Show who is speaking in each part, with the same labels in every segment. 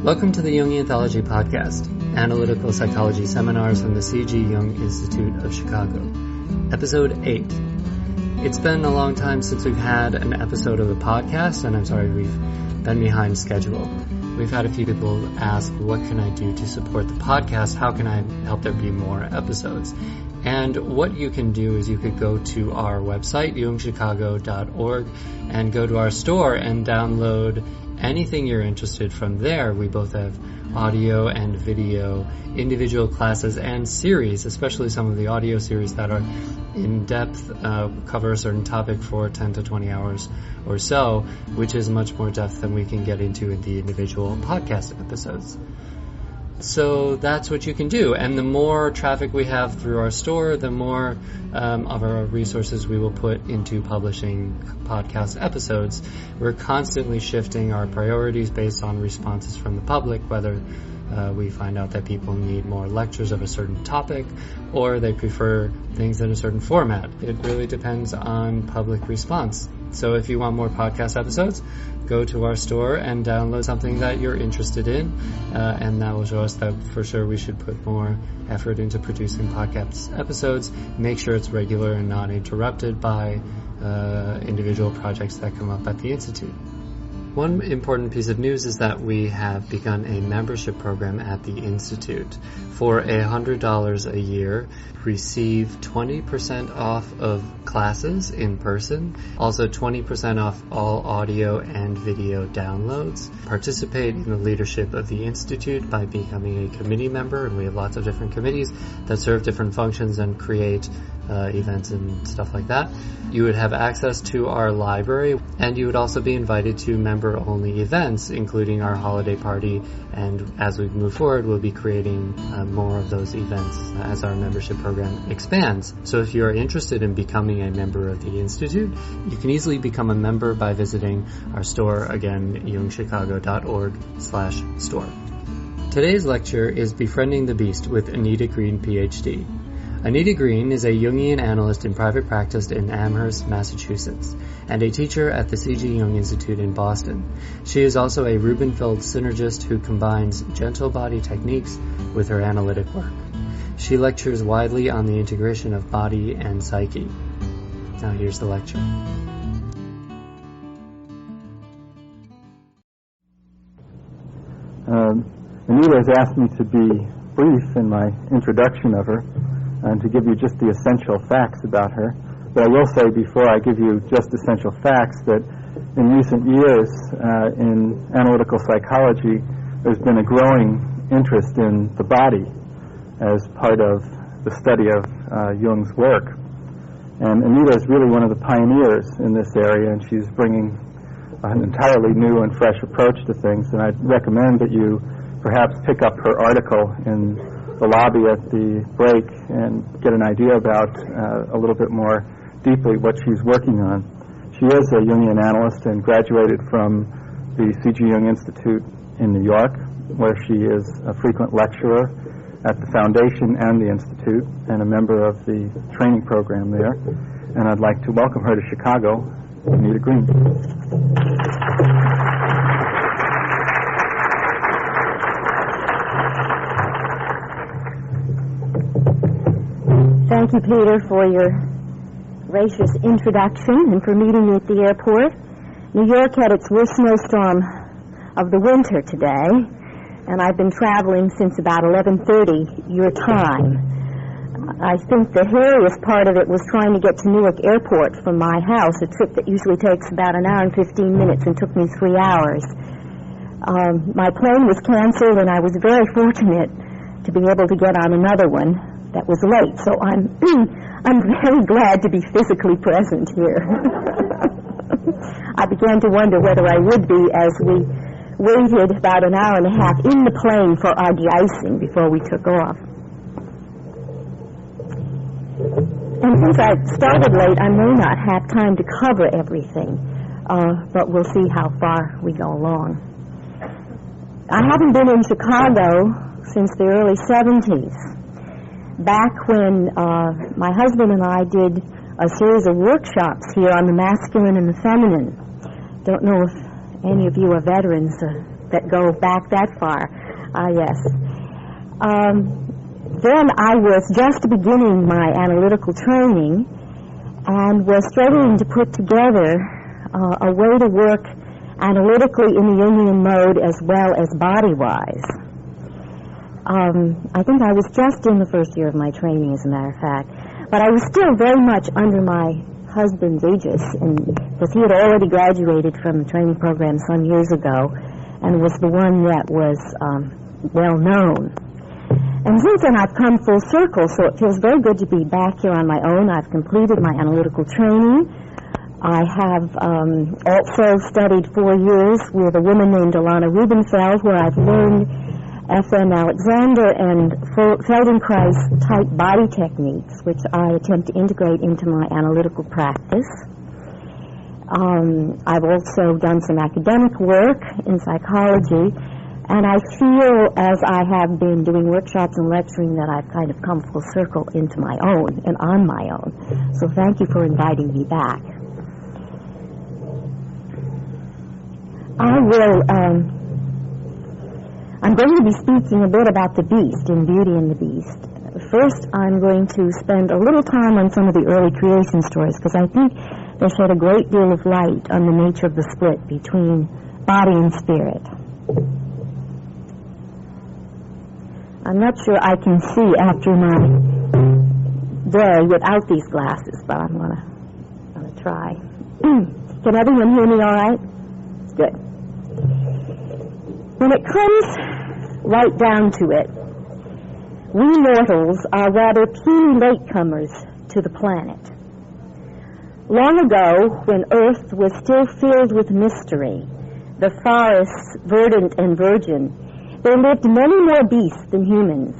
Speaker 1: Welcome to the Jung Anthology Podcast, analytical psychology seminars from the C.G. Jung Institute of Chicago. Episode 8. It's been a long time since we've had an episode of the podcast, and I'm sorry we've been behind schedule. We've had a few people ask, what can I do to support the podcast? How can I help there be more episodes? And what you can do is you could go to our website, jungchicago.org, and go to our store and download anything you're interested from there. We both have audio and video, individual classes and series, especially some of the audio series that are in depth, cover a certain topic for 10 to 20 hours or so, which is much more depth than we can get into in the individual podcast episodes. So that's what you can do. And the more traffic we have through our store, the more of our resources we will put into publishing podcast episodes. We're constantly shifting our priorities based on responses from the public, whether we find out that people need more lectures of a certain topic or they prefer things in a certain format. It really depends on public response. So if you want more podcast episodes, go to our store and download something that you're interested in, and that will show us that for sure we should put more effort into producing podcast episodes. Make sure it's regular and not interrupted by individual projects that come up at the Institute. One important piece of news is that we have begun a membership program at the Institute. For $100 a year, receive 20% off of classes in person, also 20% off all audio and video downloads. Participate in the leadership of the Institute by becoming a committee member, and we have lots of different committees that serve different functions and create events and stuff like that. You would have access to our library, and you would also be invited to member-only events, including our holiday party, and as we move forward, we'll be creating more of those events as our membership program expands. So if you're interested in becoming a member of the Institute, you can easily become a member by visiting our store, again, jungchicago.org/store. Today's lecture is Befriending the Beast with Anita Greene, Ph.D. Anita Greene is a Jungian analyst in private practice in Amherst, Massachusetts, and a teacher at the C.G. Jung Institute in Boston. She is also a Rubenfeld Synergist who combines gentle body techniques with her analytic work. She lectures widely on the integration of body and psyche. Now here's the lecture.
Speaker 2: Anita has asked me to be brief in my introduction of her, and to give you just the essential facts about her. But I will say before I give you just essential facts that in recent years in analytical psychology there's been a growing interest in the body as part of the study of Jung's work. And Anita is really one of the pioneers in this area, and she's bringing an entirely new and fresh approach to things. And I'd recommend that you perhaps pick up her article in the lobby at the break and get an idea about a little bit more deeply what she's working on. She is a Jungian analyst and graduated from the C.G. Jung Institute in New York, where she is a frequent lecturer at the Foundation and the Institute and a member of the training program there. And I'd like to welcome her to Chicago, Anita Greene.
Speaker 3: Thank you, Peter, for your gracious introduction and for meeting me at the airport. New York had its worst snowstorm of the winter today, and I've been traveling since about 11:30 your time. I think the hairiest part of it was trying to get to Newark Airport from my house, a trip that usually takes about an hour and 15 minutes and took me 3 hours. My plane was canceled, and I was very fortunate to be able to get on another one that was late, so I'm very glad to be physically present here. I began to wonder whether I would be as we waited about an hour and a half in the plane for our de-icing before we took off. And since I started late, I may not have time to cover everything, but we'll see how far we go along. I haven't been in Chicago since the early 70s. Back when my husband and I did a series of workshops here on the masculine and the feminine. Don't know if any of you are veterans that go back that far. Yes. Then I was just beginning my analytical training and was struggling to put together a way to work analytically in the Jungian mode as well as body-wise. I think I was just in the first year of my training, as a matter of fact. But I was still very much under my husband's aegis, because he had already graduated from the training program some years ago and was the one that was well known. And since then I've come full circle, so it feels very good to be back here on my own. I've completed my analytical training. I have also studied 4 years with a woman named Rubenfeld, where I've learned FM Alexander and Feldenkrais type body techniques, which I attempt to integrate into my analytical practice. I've also done some academic work in psychology, and I feel as I have been doing workshops and lecturing that I've kind of come full circle into my own and on my own. So thank you for inviting me back. I'm going to be speaking a bit about the Beast in Beauty and the Beast. First, I'm going to spend a little time on some of the early creation stories, because I think they shed a great deal of light on the nature of the split between body and spirit. I'm not sure I can see after my day without these glasses, but I'm going to try. Can everyone hear me all right? Good. When it comes right down to it, we mortals are rather puny latecomers to the planet. Long ago, when Earth was still filled with mystery, the forests verdant and virgin, there lived many more beasts than humans.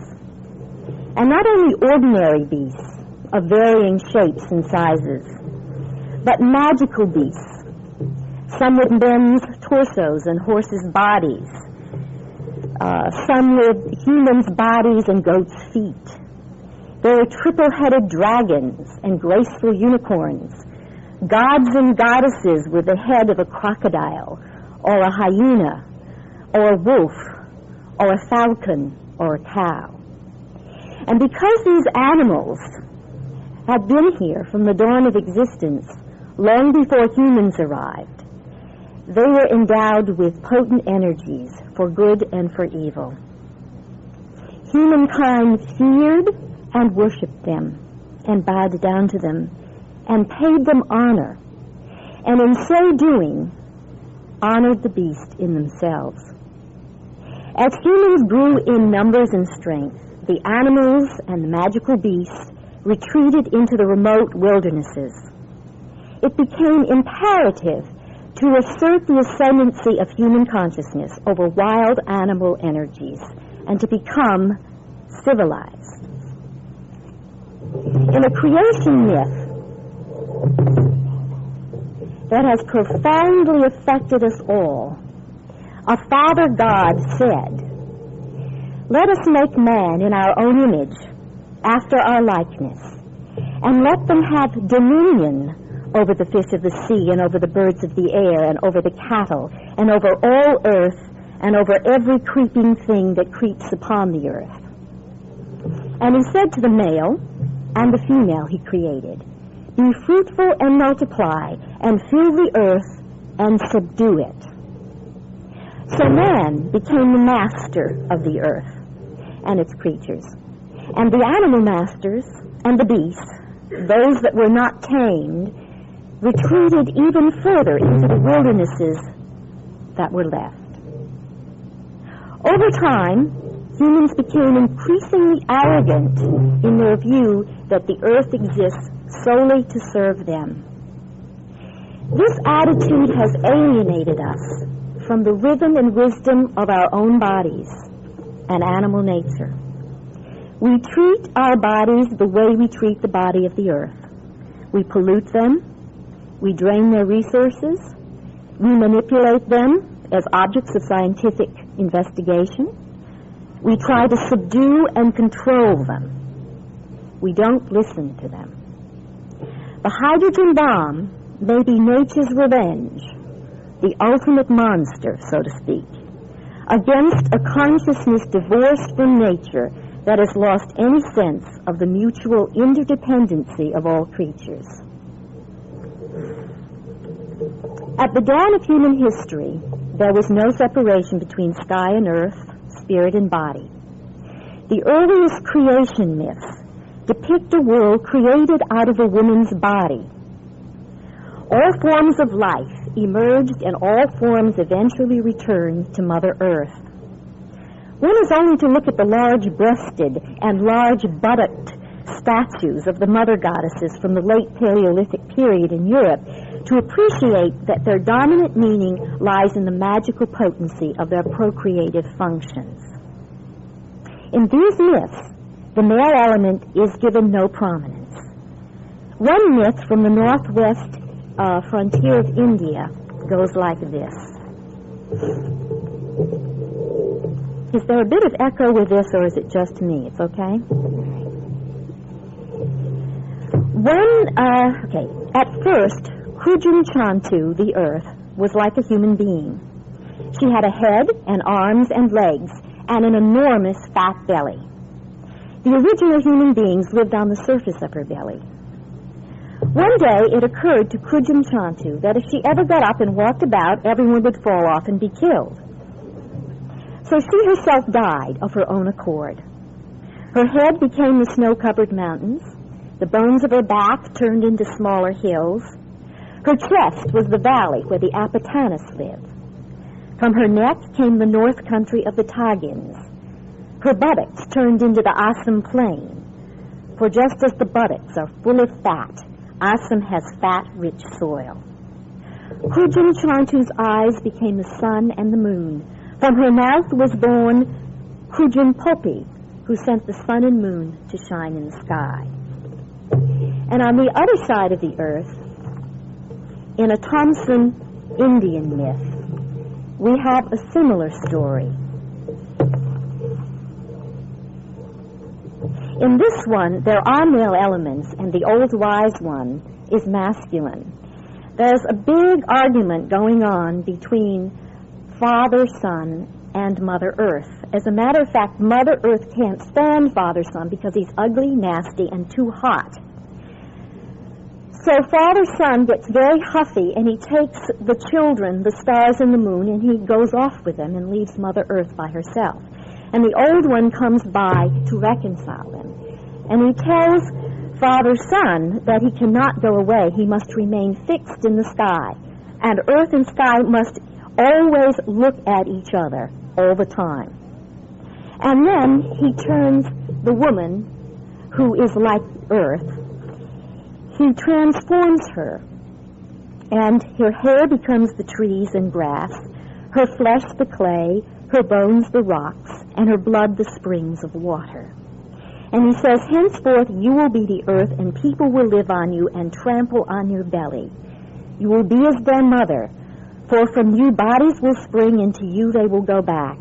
Speaker 3: And not only ordinary beasts of varying shapes and sizes, but magical beasts, some with men's torsos and horses' bodies, some with humans' bodies and goats' feet. There were triple-headed dragons and graceful unicorns, gods and goddesses with the head of a crocodile, or a hyena, or a wolf, or a falcon, or a cow. And because these animals had been here from the dawn of existence, long before humans arrived, they were endowed with potent energies for good and for evil. Humankind feared and worshipped them, and bowed down to them, and paid them honor, and in so doing, honored the beast in themselves. As humans grew in numbers and strength, the animals and the magical beasts retreated into the remote wildernesses. It became imperative to assert the ascendancy of human consciousness over wild animal energies and to become civilized. In a creation myth that has profoundly affected us all, a Father God said, "Let us make man in our own image, after our likeness, and let them have dominion over the fish of the sea, and over the birds of the air, and over the cattle, and over all earth, and over every creeping thing that creeps upon the earth." And he said to the male and the female he created, "Be fruitful and multiply, and fill the earth, and subdue it." So man became the master of the earth and its creatures. And the animal masters and the beasts, those that were not tamed, retreated even further into the wildernesses that were left. Over time, humans became increasingly arrogant in their view that the earth exists solely to serve them. This attitude has alienated us from the rhythm and wisdom of our own bodies and animal nature. We treat our bodies the way we treat the body of the earth. We pollute them. We drain their resources. We manipulate them as objects of scientific investigation. We try to subdue and control them. We don't listen to them. The hydrogen bomb may be nature's revenge, the ultimate monster, so to speak, against a consciousness divorced from nature that has lost any sense of the mutual interdependency of all creatures. At the dawn of human history, there was no separation between sky and earth, spirit and body. The earliest creation myths depict a world created out of a woman's body. All forms of life emerged and all forms eventually returned to Mother Earth. One is only to look at the large-breasted and large-buttocked statues of the mother goddesses from the late Paleolithic period in Europe to appreciate that their dominant meaning lies in the magical potency of their procreative functions. In these myths, the male element is given no prominence. One myth from the northwest frontier of India goes like this. Is there a bit of echo with this, or is it just me? It's okay? At first, Kujun Chantu, the earth, was like a human being. She had a head and arms and legs and an enormous fat belly. The original human beings lived on the surface of her belly. One day, it occurred to Kujun Chantu that if she ever got up and walked about, everyone would fall off and be killed. So she herself died of her own accord. Her head became the snow-covered mountains. The bones of her back turned into smaller hills. Her chest was the valley where the Apatanas lived. From her neck came the north country of the Tagans. Her buttocks turned into the Assam plain. For just as the buttocks are full of fat, Assam has fat, rich soil. Kujun Chantu's eyes became the sun and the moon. From her mouth was born Kujun Popi, who sent the sun and moon to shine in the sky. And on the other side of the earth, in a Thompson Indian myth, we have a similar story. In this one, there are male elements, and the old wise one is masculine. There's a big argument going on between Father, Son, and Mother Earth. As a matter of fact, Mother Earth can't stand Father, Son because he's ugly, nasty, and too hot. So Father, Son gets very huffy, and he takes the children, the stars and the moon, and he goes off with them and leaves Mother Earth by herself. And the old one comes by to reconcile them. And he tells Father, Son that he cannot go away. He must remain fixed in the sky. And Earth and sky must always look at each other all the time. And then he turns the woman, who is like Earth, he transforms her. And her hair becomes the trees and grass, her flesh the clay, her bones the rocks, and her blood the springs of water. And he says, henceforth you will be the earth, and people will live on you and trample on your belly. You will be as their mother, for from you bodies will spring, and to you they will go back.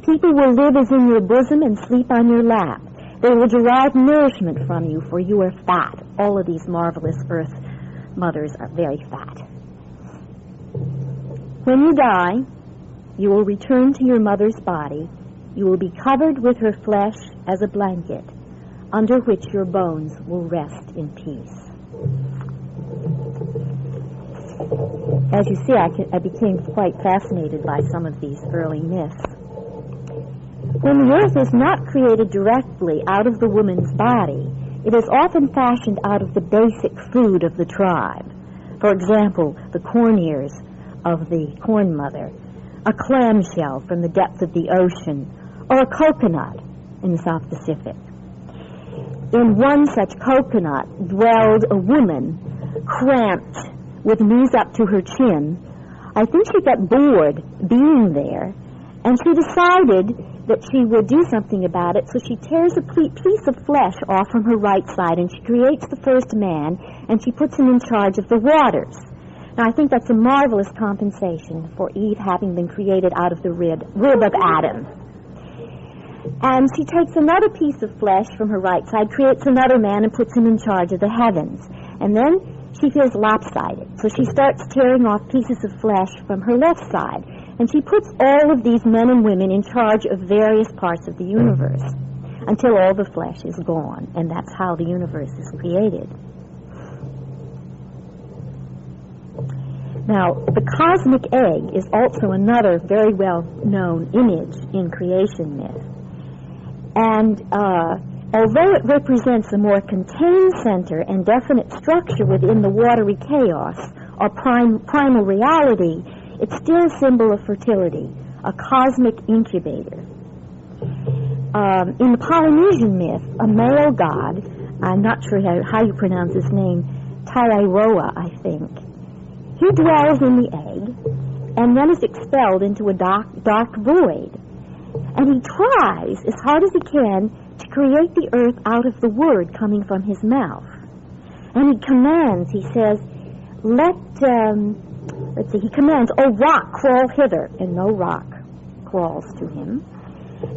Speaker 3: People will live as in your bosom and sleep on your lap. They will derive nourishment from you, for you are fat. All of these marvelous earth mothers are very fat. When you die, you will return to your mother's body. You will be covered with her flesh as a blanket, under which your bones will rest in peace. As you see, I became quite fascinated by some of these early myths. When the earth is not created directly out of the woman's body, it is often fashioned out of the basic food of the tribe. For example, the corn ears of the corn mother, a clamshell from the depth of the ocean, or a coconut in the South Pacific. In one such coconut dwelled a woman, cramped with knees up to her chin. I think she got bored being there, and she decided that she would do something about it, so she tears a piece of flesh off from her right side, and she creates the first man, and she puts him in charge of the waters. Now, I think that's a marvelous compensation for Eve having been created out of the rib of Adam. And she takes another piece of flesh from her right side, creates another man, and puts him in charge of the heavens. And then she feels lopsided, so she starts tearing off pieces of flesh from her left side. And she puts all of these men and women in charge of various parts of the universe until all the flesh is gone, and that's how the universe is created. Now, the cosmic egg is also another very well-known image in creation myth. And although it represents a more contained center and definite structure within the watery chaos or primal reality, it's still a symbol of fertility, a cosmic incubator. In the Polynesian myth, a male god, I'm not sure how you pronounce his name, Taiairoa, I think, he dwells in the egg and then is expelled into a dark void. And he tries as hard as he can to create the earth out of the word coming from his mouth. And he commands, he says, he commands, "Oh, rock, crawl hither," and no rock crawls to him.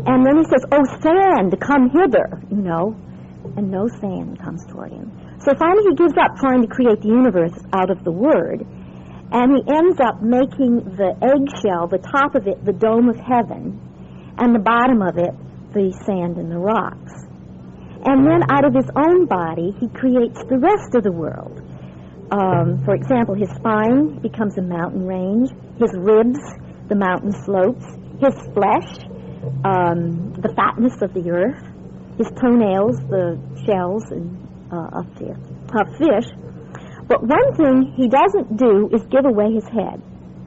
Speaker 3: And then he says, "Oh, sand, come hither," and no sand comes toward him. So finally he gives up trying to create the universe out of the word, and he ends up making the eggshell, the top of it, the dome of heaven, and the bottom of it, the sand and the rocks. And then out of his own body, he creates the rest of the world. For example, his spine becomes a mountain range, his ribs, the mountain slopes, his flesh, the fatness of the earth, his toenails, the shells of fish. But one thing he doesn't do is give away his head.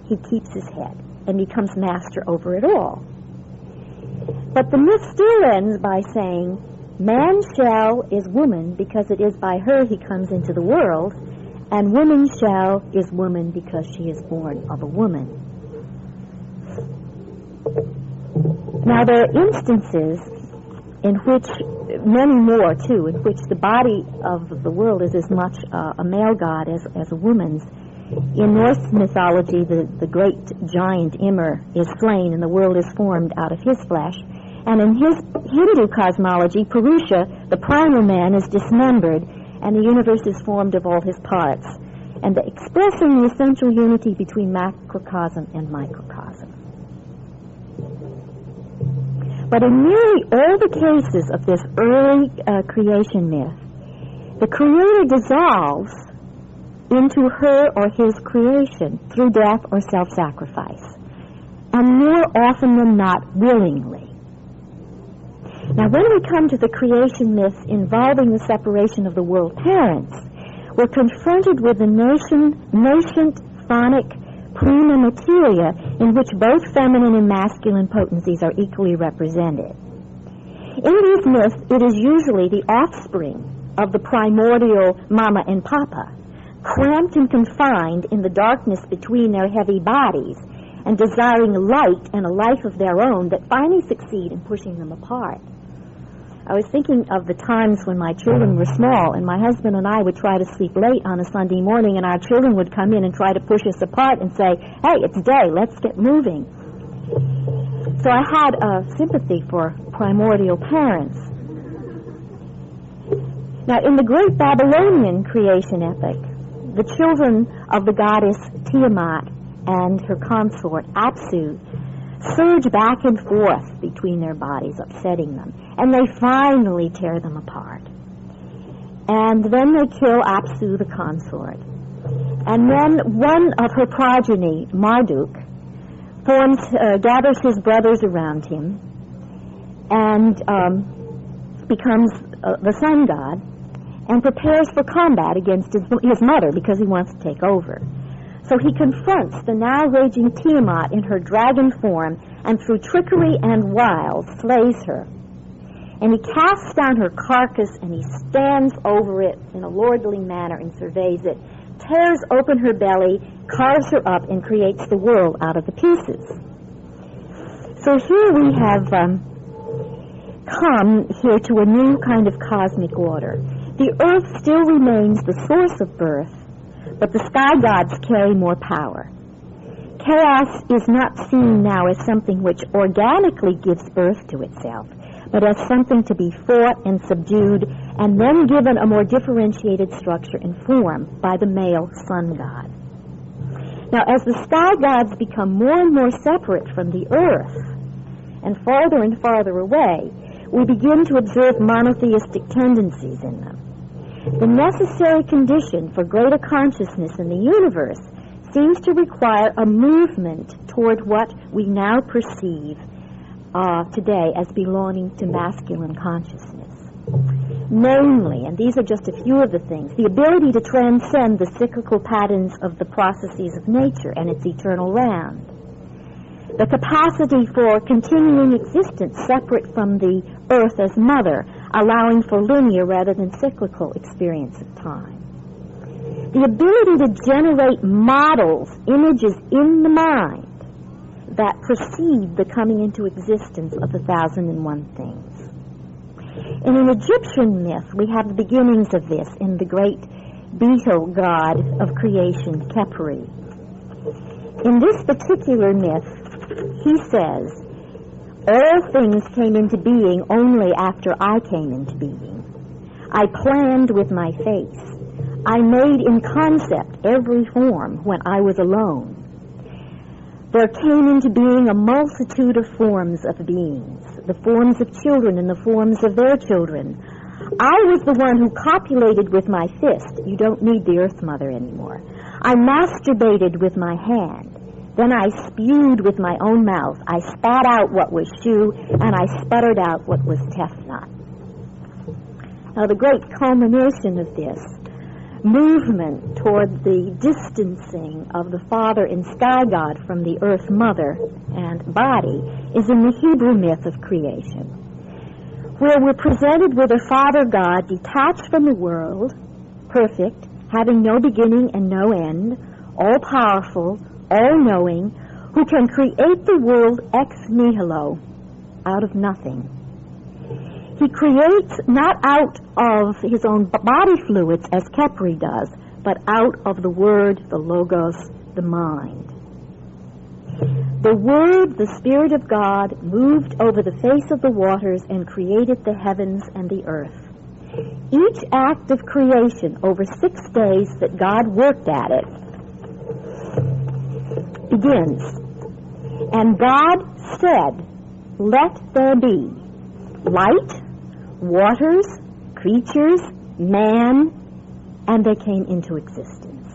Speaker 3: He keeps his head and becomes master over it all. But the myth still ends by saying, "Man shall is woman because it is by her he comes into the world, and woman shall is woman because she is born of a woman." Now there are instances in which, many more too, in which the body of the world is as much a male god as a woman's. In Norse mythology, the great giant Ymir is slain and the world is formed out of his flesh. And in his Hindu cosmology, Purusha, the primal man, is dismembered and the universe is formed of all his parts, and expressing the essential unity between macrocosm and microcosm. But in nearly all the cases of this early creation myth, the creator dissolves into her or his creation through death or self-sacrifice, and more often than not, willingly. Now, when we come to the creation myths involving the separation of the world parents, we're confronted with the nascent phonic prima materia in which both feminine and masculine potencies are equally represented. In these myths, it is usually the offspring of the primordial mama and papa, cramped and confined in the darkness between their heavy bodies and desiring light and a life of their own, that finally succeed in pushing them apart. I was thinking of the times when my children were small, and my husband and I would try to sleep late on a Sunday morning, and our children would come in and try to push us apart and say, "Hey, it's day, let's get moving." So I had sympathy for primordial parents. Now, in the great Babylonian creation epic, the children of the goddess Tiamat and her consort Apsu surge back and forth between their bodies, upsetting them, and they finally tear them apart. And then they kill Apsu, the consort. And then one of her progeny, Marduk, gathers his brothers around him and becomes the sun god and prepares for combat against his mother because he wants to take over. So he confronts the now raging Tiamat in her dragon form, and through trickery and wiles slays her. And he casts down her carcass, and he stands over it in a lordly manner and surveys it, tears open her belly, carves her up, and creates the world out of the pieces. So here we have come here to a new kind of cosmic order. The earth still remains the source of birth, but the sky gods carry more power. Chaos is not seen now as something which organically gives birth to itself, but as something to be fought and subdued, and then given a more differentiated structure and form by the male sun god. Now, as the sky gods become more and more separate from the earth and farther away, we begin to observe monotheistic tendencies in them. The necessary condition for greater consciousness in the universe seems to require a movement toward what we now perceive today as belonging to masculine consciousness. Namely, and these are just a few of the things, the ability to transcend the cyclical patterns of the processes of nature and its eternal round. The capacity for continuing existence separate from the earth as mother, allowing for linear rather than cyclical experience of time. The ability to generate models, images in the mind that precede the coming into existence of the 1001 things. In an Egyptian myth, we have the beginnings of this in the great beetle god of creation, Khepri. In this particular myth, he says, all things came into being only after I came into being. I planned with my face. I made in concept every form when I was alone. There came into being a multitude of forms of beings, the forms of children and the forms of their children. I was the one who copulated with my fist. You don't need the Earth Mother anymore. I masturbated with my hand. Then I spewed with my own mouth. I spat out what was Shu, and I sputtered out what was Tefnut. Now, the great culmination of this movement toward the distancing of the Father and Sky God from the Earth Mother and body is in the Hebrew myth of creation, where we're presented with a Father God detached from the world, perfect, having no beginning and no end, all-powerful, all-knowing, who can create the world ex nihilo, out of nothing. He creates not out of his own body fluids, as Khepri does, but out of the Word, the Logos, the mind. The Word, the Spirit of God, moved over the face of the waters and created the heavens and the earth. Each act of creation over 6 days that God worked at it begins. And God said, let there be light, waters, creatures, man, and they came into existence.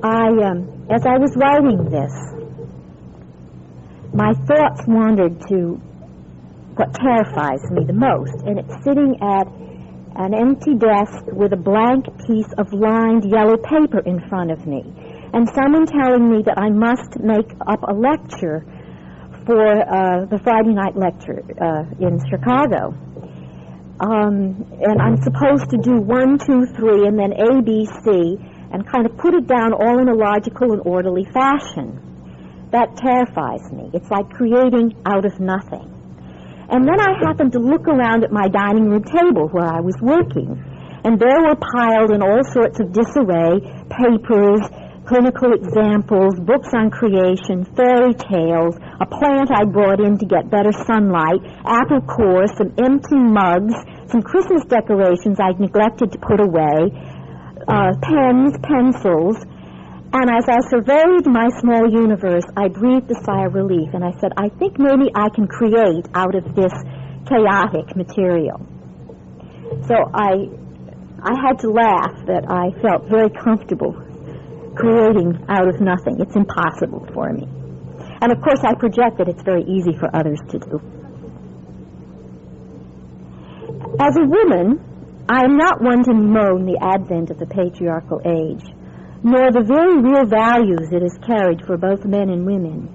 Speaker 3: As I was writing this, my thoughts wandered to what terrifies me the most, and it's sitting at an empty desk with a blank piece of lined yellow paper in front of me, and someone telling me that I must make up a lecture for the Friday night lecture in Chicago. And I'm supposed to do 1, 2, 3, and then A, B, C, and kind of put it down all in a logical and orderly fashion. That terrifies me. It's like creating out of nothing. And then I happened to look around at my dining room table where I was working, and there were piled in all sorts of disarray papers, clinical examples, books on creation, fairy tales, a plant I brought in to get better sunlight, apple cores, some empty mugs, some Christmas decorations I'd neglected to put away, pens, pencils. And as I surveyed my small universe, I breathed a sigh of relief, and I said, I think maybe I can create out of this chaotic material. So I had to laugh that I felt very comfortable creating out of nothing. It's impossible for me. And of course I project that it's very easy for others to do. As a woman, I am not one to bemoan the advent of the patriarchal age, nor the very real values it has carried for both men and women.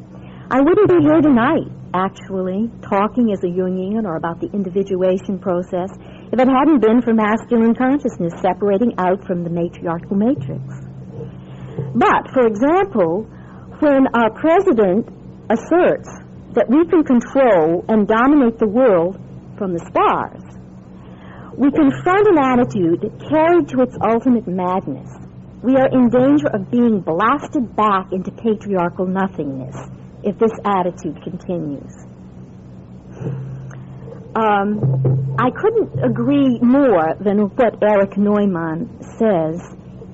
Speaker 3: I wouldn't be here tonight, actually, talking as a Jungian or about the individuation process if it hadn't been for masculine consciousness separating out from the matriarchal matrix. But, for example, when our president asserts that we can control and dominate the world from the stars, we confront an attitude carried to its ultimate madness. We are in danger of being blasted back into patriarchal nothingness if this attitude continues. I couldn't agree more than what Erich Neumann says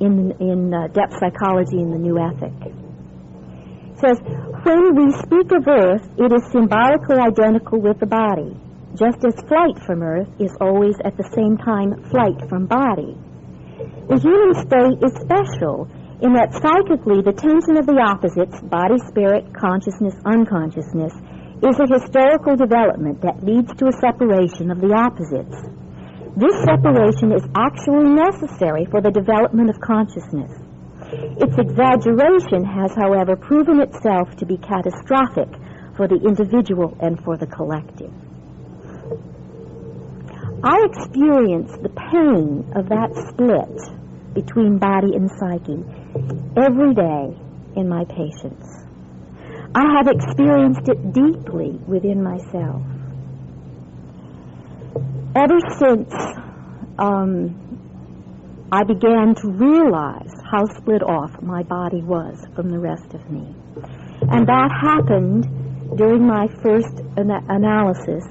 Speaker 3: in Depth Psychology in the New Ethic. It says, when we speak of Earth, it is symbolically identical with the body, just as flight from Earth is always at the same time flight from body. The human state is special in that psychically the tension of the opposites, body, spirit, consciousness, unconsciousness, is a historical development that leads to a separation of the opposites. This separation is actually necessary for the development of consciousness. Its exaggeration has, however, proven itself to be catastrophic for the individual and for the collective. I experience the pain of that split between body and psyche every day in my patients. I have experienced it deeply within myself. Ever since I began to realize how split off my body was from the rest of me. And that happened during my first analysis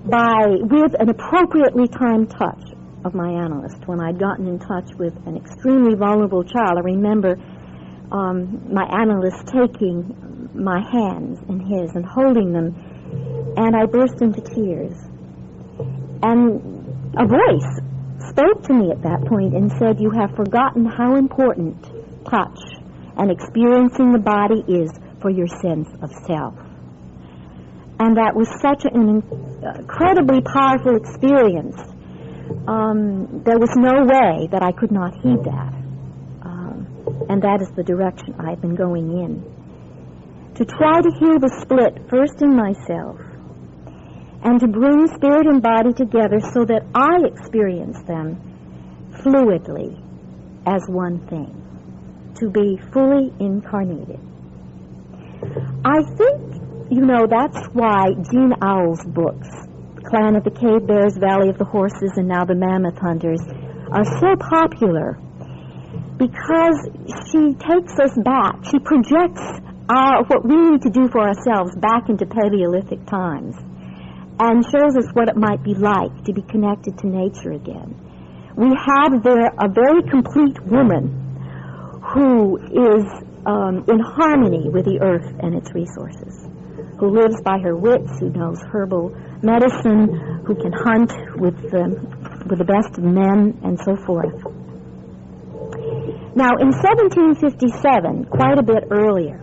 Speaker 3: with an appropriately timed touch of my analyst. When I'd gotten in touch with an extremely vulnerable child, I remember my analyst taking my hands in his and holding them, and I burst into tears. And a voice spoke to me at that point and said, "You have forgotten how important touch and experiencing the body is for your sense of self." And that was such an incredibly powerful experience. There was no way that I could not heed that. And that is the direction I've been going in. To try to heal the split first in myself, and to bring spirit and body together so that I experience them fluidly as one thing, to be fully incarnated. I think, that's why Jean Auel's books, Clan of the Cave Bears, Valley of the Horses, and now the Mammoth Hunters, are so popular, because she takes us back. She projects what we need to do for ourselves back into Paleolithic times, and shows us what it might be like to be connected to nature again. We have there a very complete woman who is in harmony with the earth and its resources, who lives by her wits, who knows herbal medicine, who can hunt with the best of men, and so forth. Now, in 1757, quite a bit earlier,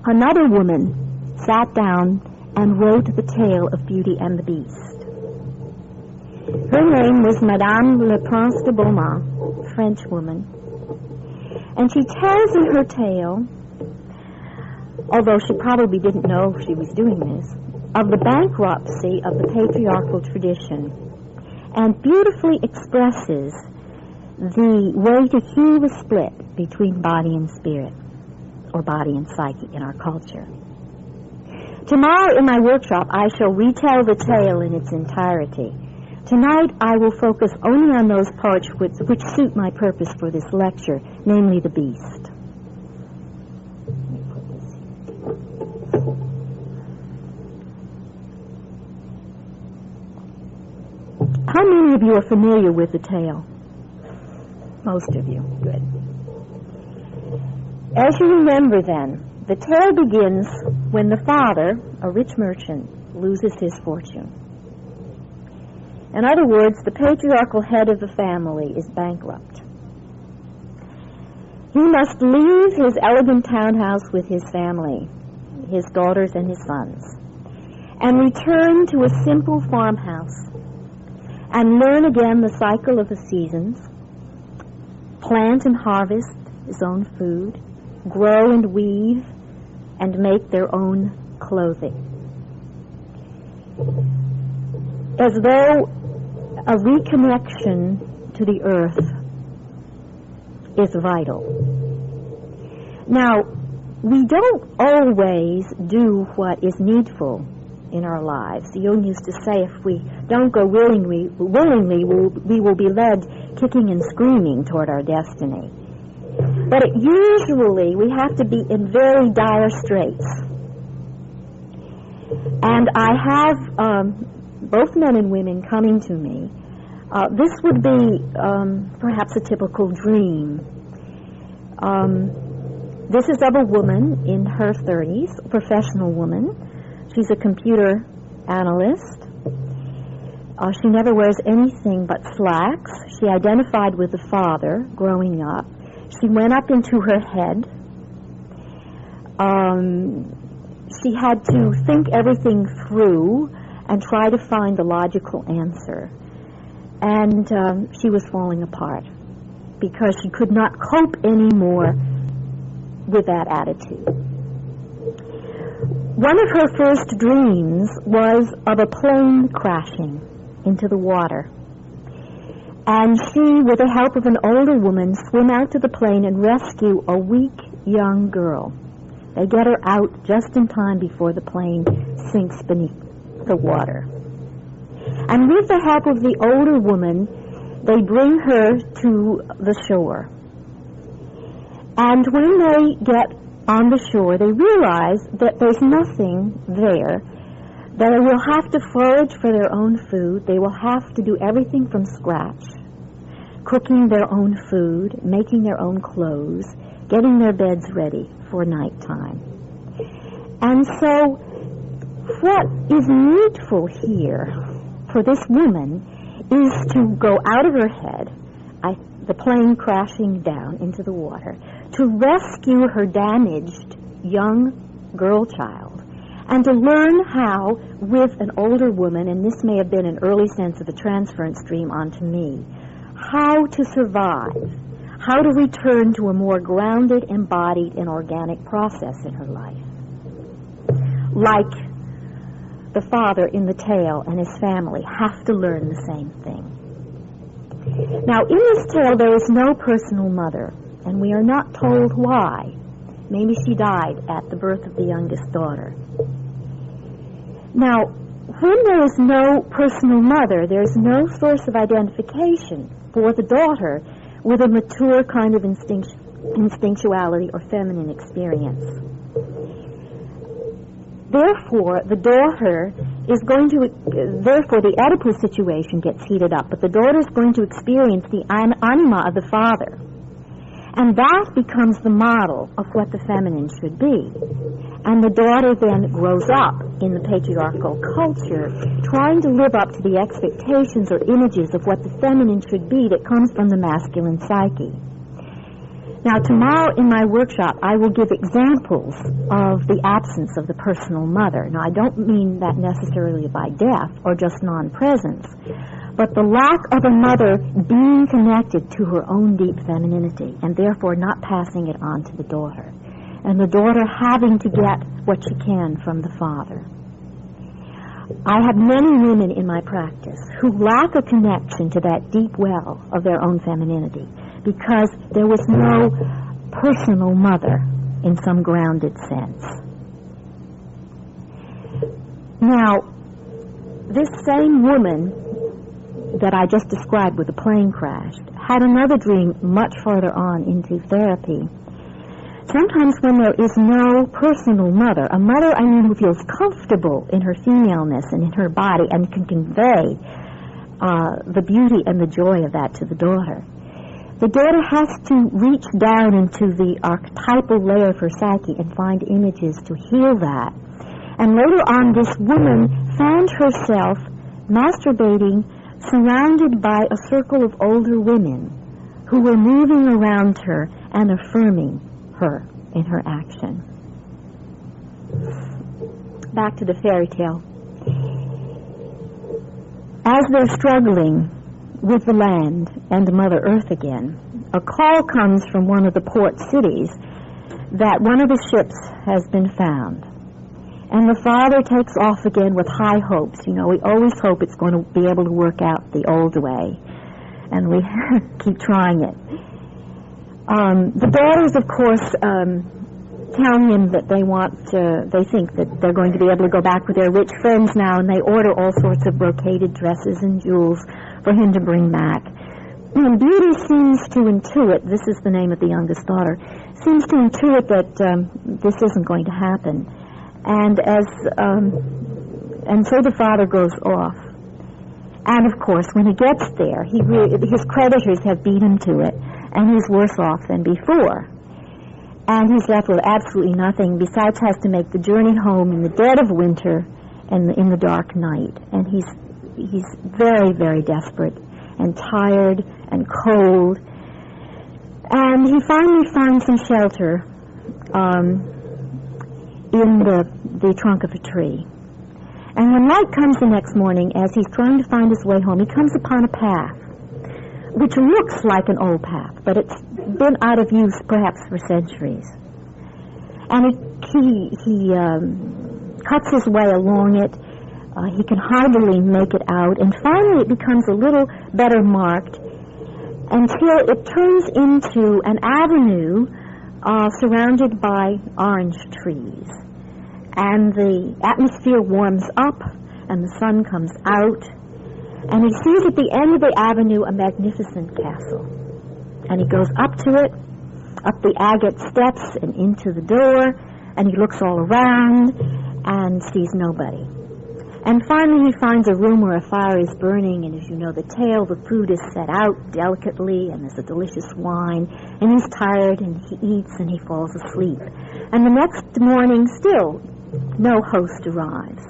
Speaker 3: another woman sat down and wrote the tale of Beauty and the Beast. Her name was Madame Le Prince de Beaumont, French woman. And she tells in her tale, although she probably didn't know she was doing this, of the bankruptcy of the patriarchal tradition, and beautifully expresses the way to heal the split between body and spirit, or body and psyche in our culture. Tomorrow in my workshop, I shall retell the tale in its entirety. Tonight, I will focus only on those parts which suit my purpose for this lecture, namely the beast. How many of you are familiar with the tale? Most of you. Good. As you remember then, the tale begins when the father, a rich merchant, loses his fortune. In other words, the patriarchal head of the family is bankrupt. He must leave his elegant townhouse with his family, his daughters and his sons, and return to a simple farmhouse and learn again the cycle of the seasons, plant and harvest his own food, grow and weave, and make their own clothing. As though a reconnection to the earth is vital. Now, we don't always do what is needful in our lives. Jung used to say, if we don't go willingly, we will be led kicking and screaming toward our destiny. But usually we have to be in very dire straits. And I have both men and women coming to me This would be perhaps a typical dream. This is of a woman in her 30s, a professional woman. She's a computer analyst. She never wears anything but slacks. She identified with the father growing up. She went up into her head. She had to think everything through and try to find the logical answer. And she was falling apart because she could not cope anymore with that attitude. One of her first dreams was of a plane crashing into the water. And she, with the help of an older woman, swim out to the plane and rescue a weak young girl. They get her out just in time before the plane sinks beneath the water. And with the help of the older woman, they bring her to the shore. And when they get on the shore, they realize that there's nothing there. They will have to forage for their own food. They will have to do everything from scratch, cooking their own food, making their own clothes, getting their beds ready for nighttime. And so what is needful here for this woman is to go out of her head, the plane crashing down into the water, to rescue her damaged young girl child, and to learn how, with an older woman, and this may have been an early sense of a transference dream onto me, how to survive, how to return to a more grounded, embodied, and organic process in her life. Like the father in the tale and his family have to learn the same thing. Now, in this tale, there is no personal mother, and we are not told why. Maybe she died at the birth of the youngest daughter. Now, when there is no personal mother, there is no source of identification for the daughter with a mature kind of instinctuality or feminine experience. Therefore, the daughter is going to, therefore the Oedipus situation gets heated up, but the daughter is going to experience the anima of the father. And that becomes the model of what the feminine should be. And the daughter then grows up in the patriarchal culture, trying to live up to the expectations or images of what the feminine should be that comes from the masculine psyche. Now, tomorrow in my workshop, I will give examples of the absence of the personal mother. Now, I don't mean that necessarily by death or just non-presence, but the lack of a mother being connected to her own deep femininity and therefore not passing it on to the daughter, and the daughter having to get what she can from the father. I have many women in my practice who lack a connection to that deep well of their own femininity because there was no personal mother in some grounded sense. Now, this same woman that I just described with the plane crash had another dream much farther on into therapy. Sometimes when there is no personal mother, a mother, I mean, who feels comfortable in her femaleness and in her body and can convey the beauty and the joy of that to the daughter, the daughter has to reach down into the archetypal layer of her psyche and find images to heal that. And later on, this woman found herself masturbating surrounded by a circle of older women who were moving around her and affirming her in her action. Back to the fairy tale. As they're struggling with the land and Mother Earth again, a call comes from one of the port cities that one of the ships has been found. And the father takes off again with high hopes. You know, we always hope it's going to be able to work out the old way. And we keep trying it. The daughters, of course, tell him that they think that they're going to be able to go back with their rich friends now, and they order all sorts of brocaded dresses and jewels for him to bring back. And Beauty seems to intuit, this is the name of the youngest daughter, seems to intuit that this isn't going to happen. And so the father goes off. And, of course, when he gets there, his creditors have beat him to it, and he's worse off than before. And he's left with absolutely nothing, besides has to make the journey home in the dead of winter and in the dark night. And he's very, very desperate and tired and cold. And he finally finds some shelter in the trunk of a tree. And when light comes the next morning, as he's trying to find his way home, he comes upon a path, which looks like an old path, but it's been out of use perhaps for centuries. And he cuts his way along it. He can hardly make it out, and finally it becomes a little better marked until it turns into an avenue surrounded by orange trees. And the atmosphere warms up, and the sun comes out, and he sees at the end of the avenue a magnificent castle. And he goes up to it, up the agate steps and into the door, and he looks all around and sees nobody. And finally he finds a room where a fire is burning, and as you know the tale, the food is set out delicately, and there's a delicious wine, and he's tired, and he eats, and he falls asleep. And the next morning, still, no host arrives.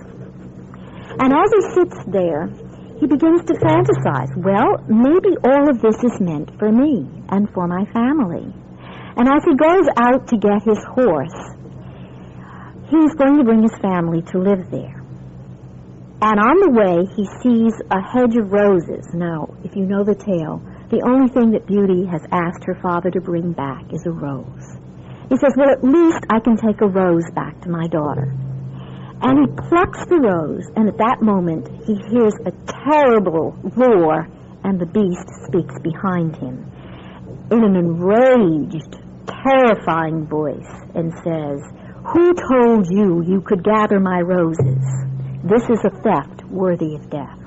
Speaker 3: And as he sits there, he begins to fantasize, well, maybe all of this is meant for me and for my family. And as he goes out to get his horse, he's going to bring his family to live there. And on the way, he sees a hedge of roses. Now, if you know the tale, the only thing that Beauty has asked her father to bring back is a rose. He says, well, at least I can take a rose back to my daughter. And he plucks the rose, and at that moment, he hears a terrible roar, and the beast speaks behind him in an enraged, terrifying voice and says, who told you you could gather my roses? This is a theft worthy of death.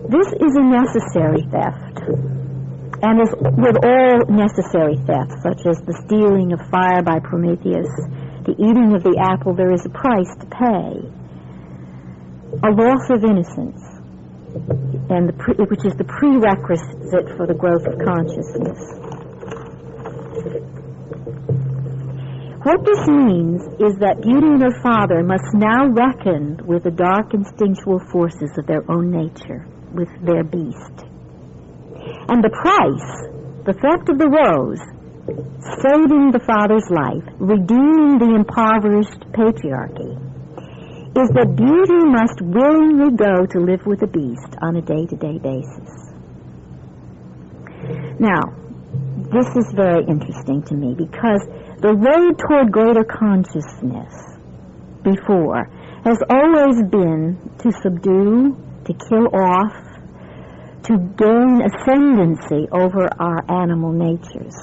Speaker 3: This is a necessary theft. And as with all necessary thefts, such as the stealing of fire by Prometheus, the eating of the apple, there is a price to pay. A loss of innocence, and which is the prerequisite for the growth of consciousness. What this means is that Beauty and her father must now reckon with the dark instinctual forces of their own nature, with their beast. And the price, the theft of the rose, saving the father's life, redeeming the impoverished patriarchy, is that Beauty must willingly go to live with the beast on a day-to-day basis. Now, this is very interesting to me because the road toward greater consciousness before has always been to subdue, to kill off, to gain ascendancy over our animal natures.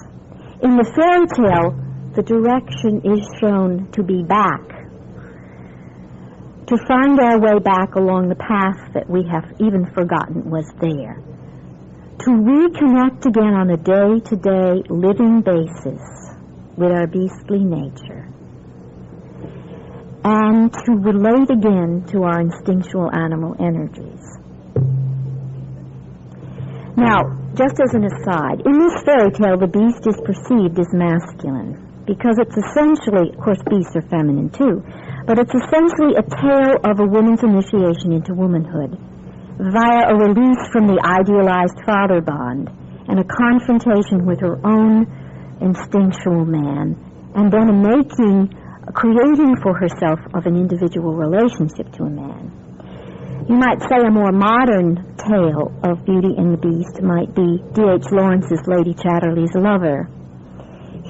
Speaker 3: In the fairy tale, the direction is shown to be back, to find our way back along the path that we have even forgotten was there, to reconnect again on a day-to-day living basis with our beastly nature, and to relate again to our instinctual animal energies. Now, just as an aside, in this fairy tale, the beast is perceived as masculine because it's essentially, of course, beasts are feminine too, but it's essentially a tale of a woman's initiation into womanhood via a release from the idealized father bond and a confrontation with her own instinctual man, and then creating for herself of an individual relationship to a man. You might say a more modern tale of Beauty and the Beast might be D.H. Lawrence's Lady Chatterley's Lover.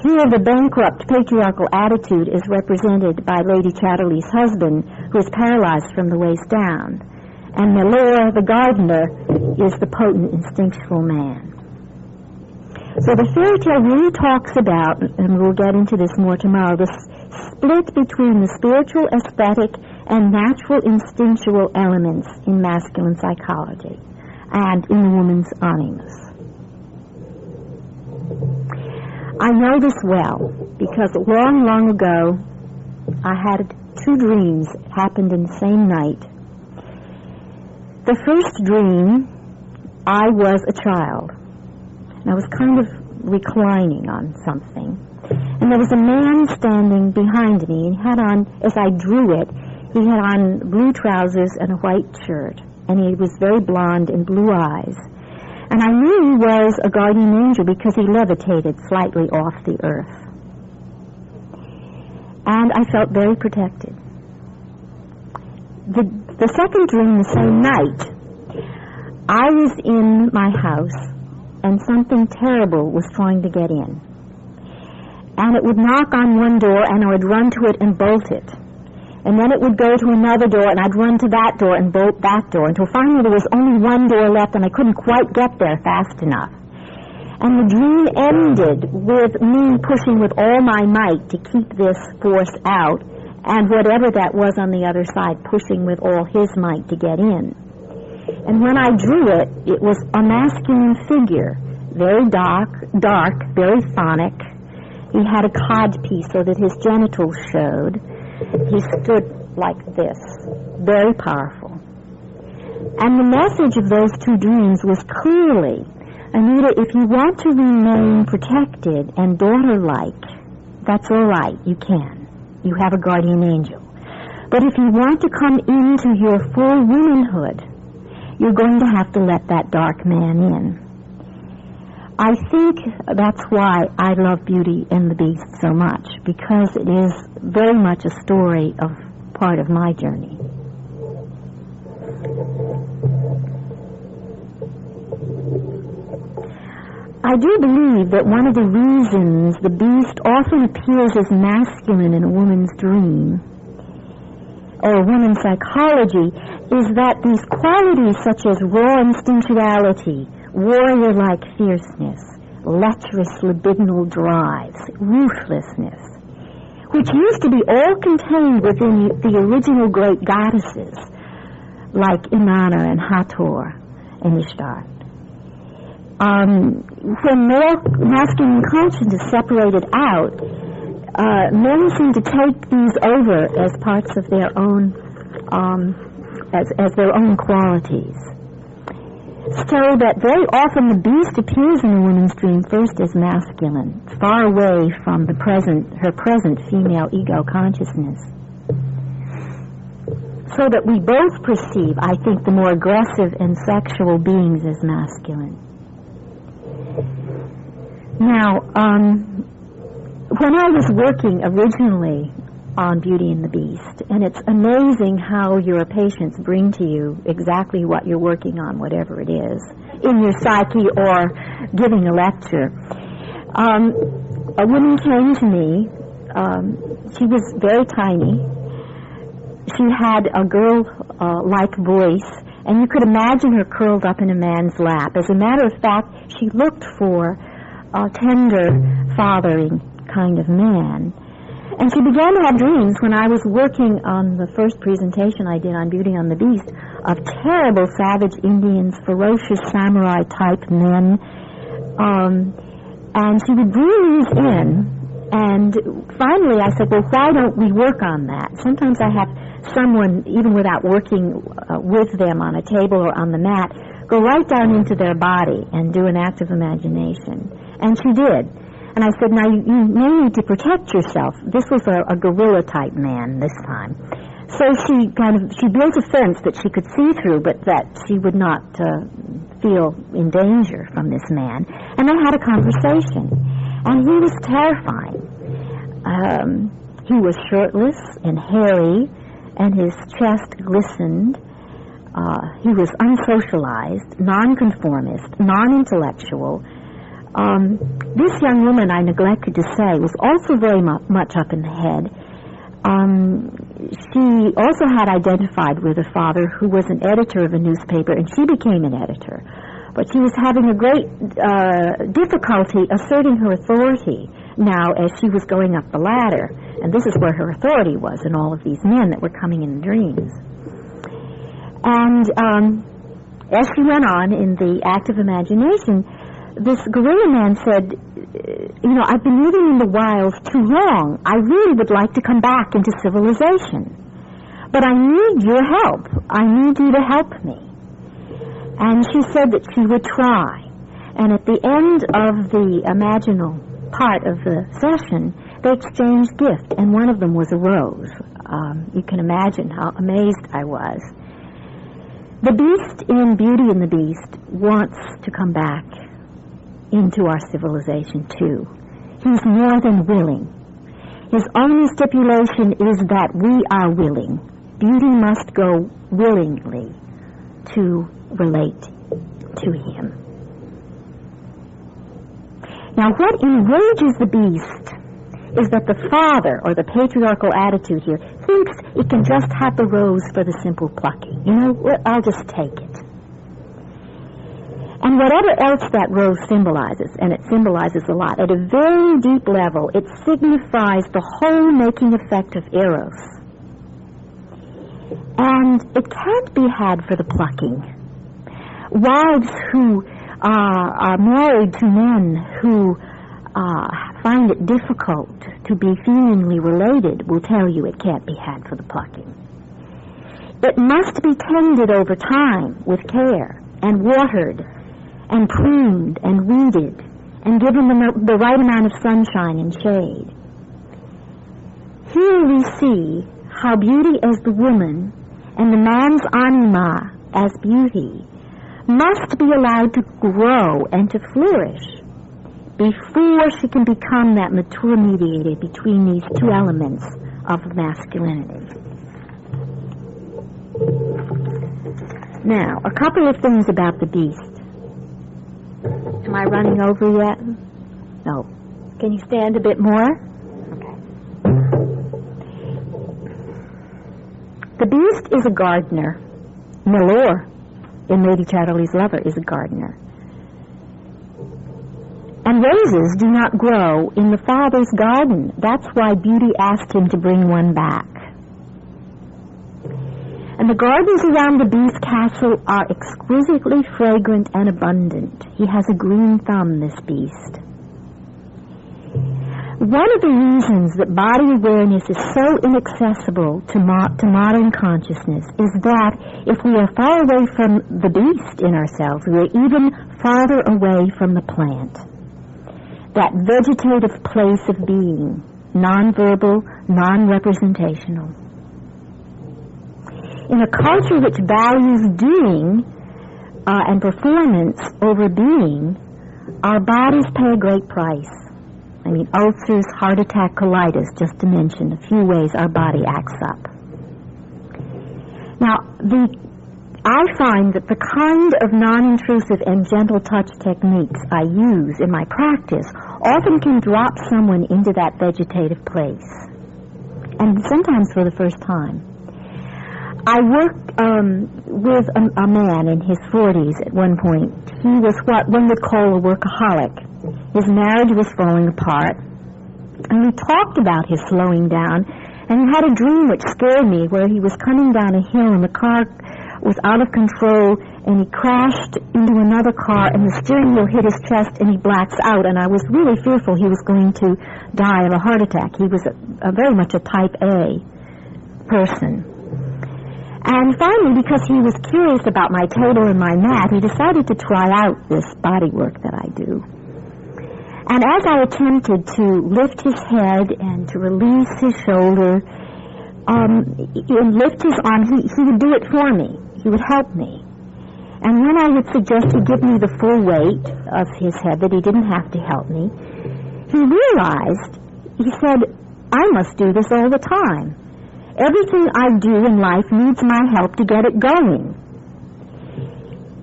Speaker 3: Here the bankrupt patriarchal attitude is represented by Lady Chatterley's husband, who is paralyzed from the waist down, and Melor, the gardener, is the potent instinctual man. So the fairy tale really talks about, and we'll get into this more tomorrow, the split between the spiritual, aesthetic, and natural instinctual elements in masculine psychology and in the woman's animus. I know this well because long, long ago I had two dreams that happened in the same night The first dream, I was a child. And I was kind of reclining on something. And there was a man standing behind me, and he had on, as I drew it, he had on blue trousers and a white shirt. And he was very blonde and blue eyes. And I knew he was a guardian angel because he levitated slightly off the earth. And I felt very protected. The second dream, the same night, I was in my house, and something terrible was trying to get in. And it would knock on one door, and I would run to it and bolt it. And then it would go to another door, and I'd run to that door and bolt that door, until finally there was only one door left, and I couldn't quite get there fast enough. And the dream ended with me pushing with all my might to keep this force out, and whatever that was on the other side, pushing with all his might to get in. And when I drew it, it was a masculine figure, very dark, very phonic. He had a codpiece so that his genitals showed. He stood like this, very powerful. And the message of those two dreams was clearly, Anita, if you want to remain protected and daughter-like, that's all right, you can. You have a guardian angel. But if you want to come into your full womanhood, you're going to have to let that dark man in. I think that's why I love Beauty and the Beast so much, because it is very much a story of part of my journey. I do believe that one of the reasons the beast often appears as masculine in a woman's dream, or a woman's psychology, is that these qualities such as raw instinctuality, warrior-like fierceness, lecherous libidinal drives, ruthlessness, which used to be all contained within the original great goddesses, like Inanna and Hathor and Ishtar. When more masculine conscience is separated out, men seem to take these over as parts of their own, as their own qualities. So that very often the beast appears in a woman's dream first as masculine, far away from her present female ego consciousness. So that we both perceive, I think, the more aggressive and sexual beings as masculine. Now, when I was working originally on Beauty and the Beast, and it's amazing how your patients bring to you exactly what you're working on, whatever it is, in your psyche or giving a lecture. A woman came to me. She was very tiny. She had a girl-like voice, and you could imagine her curled up in a man's lap. As a matter of fact, she looked for a tender, fathering kind of man. And she began to have dreams when I was working on the first presentation I did on Beauty and the Beast of terrible savage Indians, ferocious samurai-type men. And she would bring these in, and finally I said, well, why don't we work on that? Sometimes I have someone, even without working with them on a table or on the mat, go right down into their body and do an act of imagination. And she did. And I said, now, you may need to protect yourself. This was a gorilla-type man this time. So she built a fence that she could see through, but that she would not feel in danger from this man. And they had a conversation. And he was terrifying. He was shirtless and hairy, and his chest glistened. He was unsocialized, nonconformist, non-intellectual. This young woman, I neglected to say, was also very much up in the head. She also had identified with a father who was an editor of a newspaper, and she became an editor. But she was having a great difficulty asserting her authority now as she was going up the ladder. And this is where her authority was in all of these men that were coming in dreams. And as she went on in the act of imagination, this gorilla man said, I've been living in the wilds too long. I really would like to come back into civilization. But I need your help. I need you to help me. And she said that she would try. And at the end of the imaginal part of the session, they exchanged gifts, and one of them was a rose. You can imagine how amazed I was. The beast in Beauty and the Beast wants to come back into our civilization, too. He's more than willing. His only stipulation is that we are willing. Beauty must go willingly to relate to him. Now, what enrages the beast is that the father, or the patriarchal attitude here, thinks it can just have the rose for the simple plucking. You know, I'll just take it. And whatever else that rose symbolizes, and it symbolizes a lot, at a very deep level, it signifies the whole making effect of Eros. And it can't be had for the plucking. Wives who are married to men who find it difficult to be feelingly related will tell you it can't be had for the plucking. It must be tended over time with care and watered and pruned and weeded and given the right amount of sunshine and shade. Here we see how beauty as the woman and the man's anima as beauty must be allowed to grow and to flourish before she can become that mature mediator between these two elements of masculinity. Now, a couple of things about the beast. Am I running over yet? No. Can you stand a bit more? Okay. The beast is a gardener. Milor, in Lady Chatterley's Lover, is a gardener. And roses do not grow in the father's garden. That's why Beauty asked him to bring one back. And the gardens around the beast's castle are exquisitely fragrant and abundant. He has a green thumb, this beast. One of the reasons that body awareness is so inaccessible to modern consciousness is that if we are far away from the beast in ourselves, we are even farther away from the plant. That vegetative place of being, non-verbal, non-representational. In a culture which values doing and performance over being, our bodies pay a great price. I mean, ulcers, heart attack, colitis, just to mention a few ways our body acts up. Now, I find that the kind of non-intrusive and gentle touch techniques I use in my practice often can drop someone into that vegetative place, and sometimes for the first time. I worked with a man in his 40s at one point. He was what one would call a workaholic. His marriage was falling apart, and we talked about his slowing down, and he had a dream which scared me, where he was coming down a hill and the car was out of control, and he crashed into another car, and the steering wheel hit his chest, and he blacks out, and I was really fearful he was going to die of a heart attack. He was very much a type A person. And finally, because he was curious about my table and my mat, he decided to try out this body work that I do. And as I attempted to lift his head and to release his shoulder, and lift his arm, he would do it for me. He would help me. And when I would suggest he give me the full weight of his head, that he didn't have to help me, he realized, he said, I must do this all the time. Everything I do in life needs my help to get it going.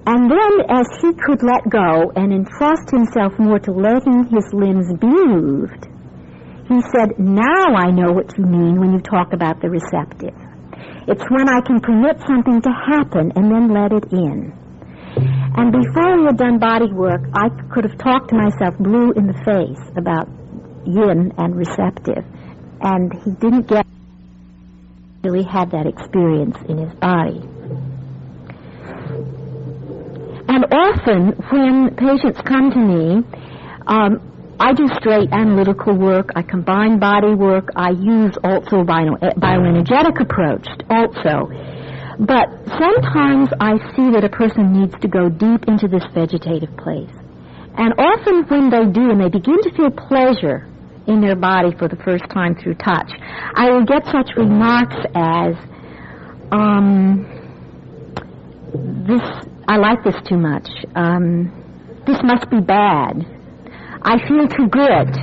Speaker 3: And then, as he could let go and entrust himself more to letting his limbs be moved, he said, now I know what you mean when you talk about the receptive. It's when I can permit something to happen and then let it in. And before we had done body work, I could have talked to myself blue in the face about yin and receptive. And he didn't get really had that experience in his body. And often when patients come to me, I do straight analytical work, I combine body work, I use also bioenergetic approach also. But sometimes I see that a person needs to go deep into this vegetative place. And often when they do, and they begin to feel pleasure in their body for the first time through touch, I will get such remarks as, I like this too much. This must be bad. I feel too good.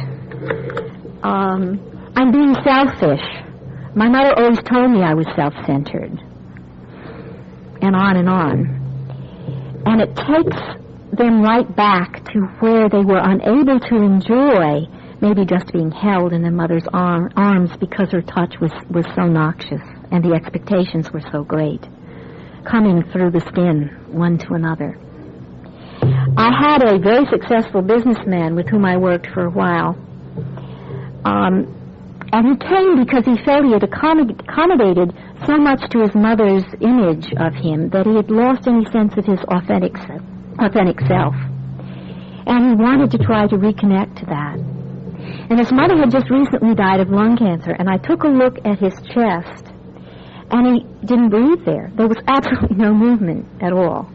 Speaker 3: I'm being selfish. My mother always told me I was self-centered. And on and on. And it takes them right back to where they were unable to enjoy maybe just being held in their mother's arms because her touch was so noxious and the expectations were so great, coming through the skin one to another. I had a very successful businessman with whom I worked for a while, and he came because he felt he had accommodated so much to his mother's image of him that he had lost any sense of his authentic self. And he wanted to try to reconnect to that. And his mother had just recently died of lung cancer, and I took a look at his chest, and he didn't breathe there. There was absolutely no movement at all.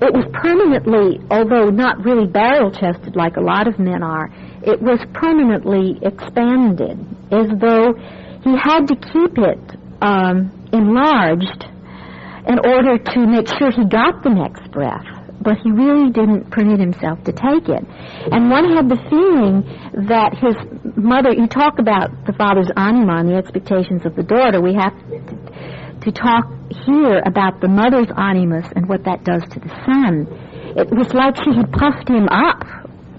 Speaker 3: It was permanently, although not really barrel-chested like a lot of men are, it was permanently expanded, as though he had to keep it enlarged in order to make sure he got the next breath. But he really didn't permit himself to take it. And one had the feeling that his mother, you talk about the father's anima and the expectations of the daughter, we have to talk here about the mother's animus and what that does to the son. It was like she had puffed him up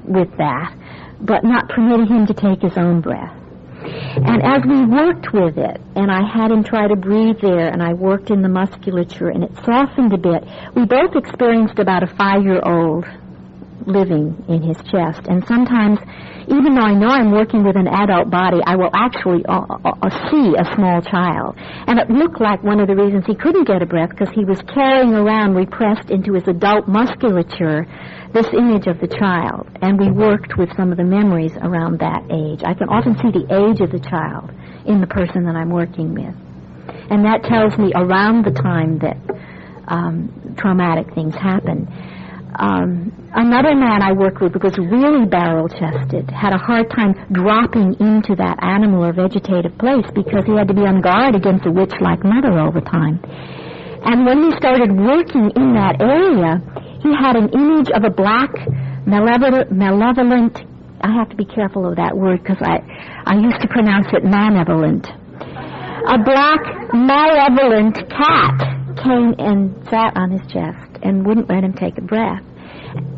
Speaker 3: with that, but not permitting him to take his own breath. And as we worked with it, and I had him try to breathe there, and I worked in the musculature, and it softened a bit, we both experienced about a 5-year-old living in his chest. And sometimes, even though I know I'm working with an adult body, I will actually see a small child. And it looked like one of the reasons he couldn't get a breath, because he was carrying around, repressed into his adult musculature, this image of the child. And we worked with some of the memories around that age. I can often see the age of the child in the person that I'm working with. And that tells me around the time that traumatic things happen. Another man I worked with was really barrel-chested, had a hard time dropping into that animal or vegetative place because he had to be on guard against a witch-like mother all the time. And when we started working in that area, he had an image of a black, malevolent, I have to be careful of that word because I used to pronounce it malevolent. A black, malevolent cat came and sat on his chest and wouldn't let him take a breath.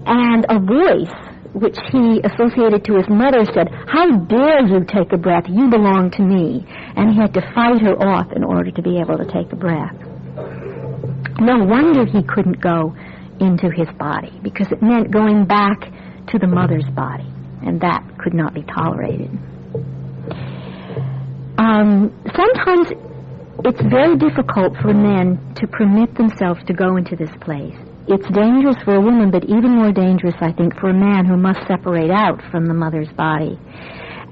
Speaker 3: And a voice, which he associated to his mother, said, "How dare you take a breath? You belong to me." And he had to fight her off in order to be able to take a breath. No wonder he couldn't go into his body, because it meant going back to the mother's body, and that could not be tolerated. Sometimes it's very difficult for men to permit themselves to go into this place. It's dangerous for a woman, but even more dangerous, I think, for a man who must separate out from the mother's body.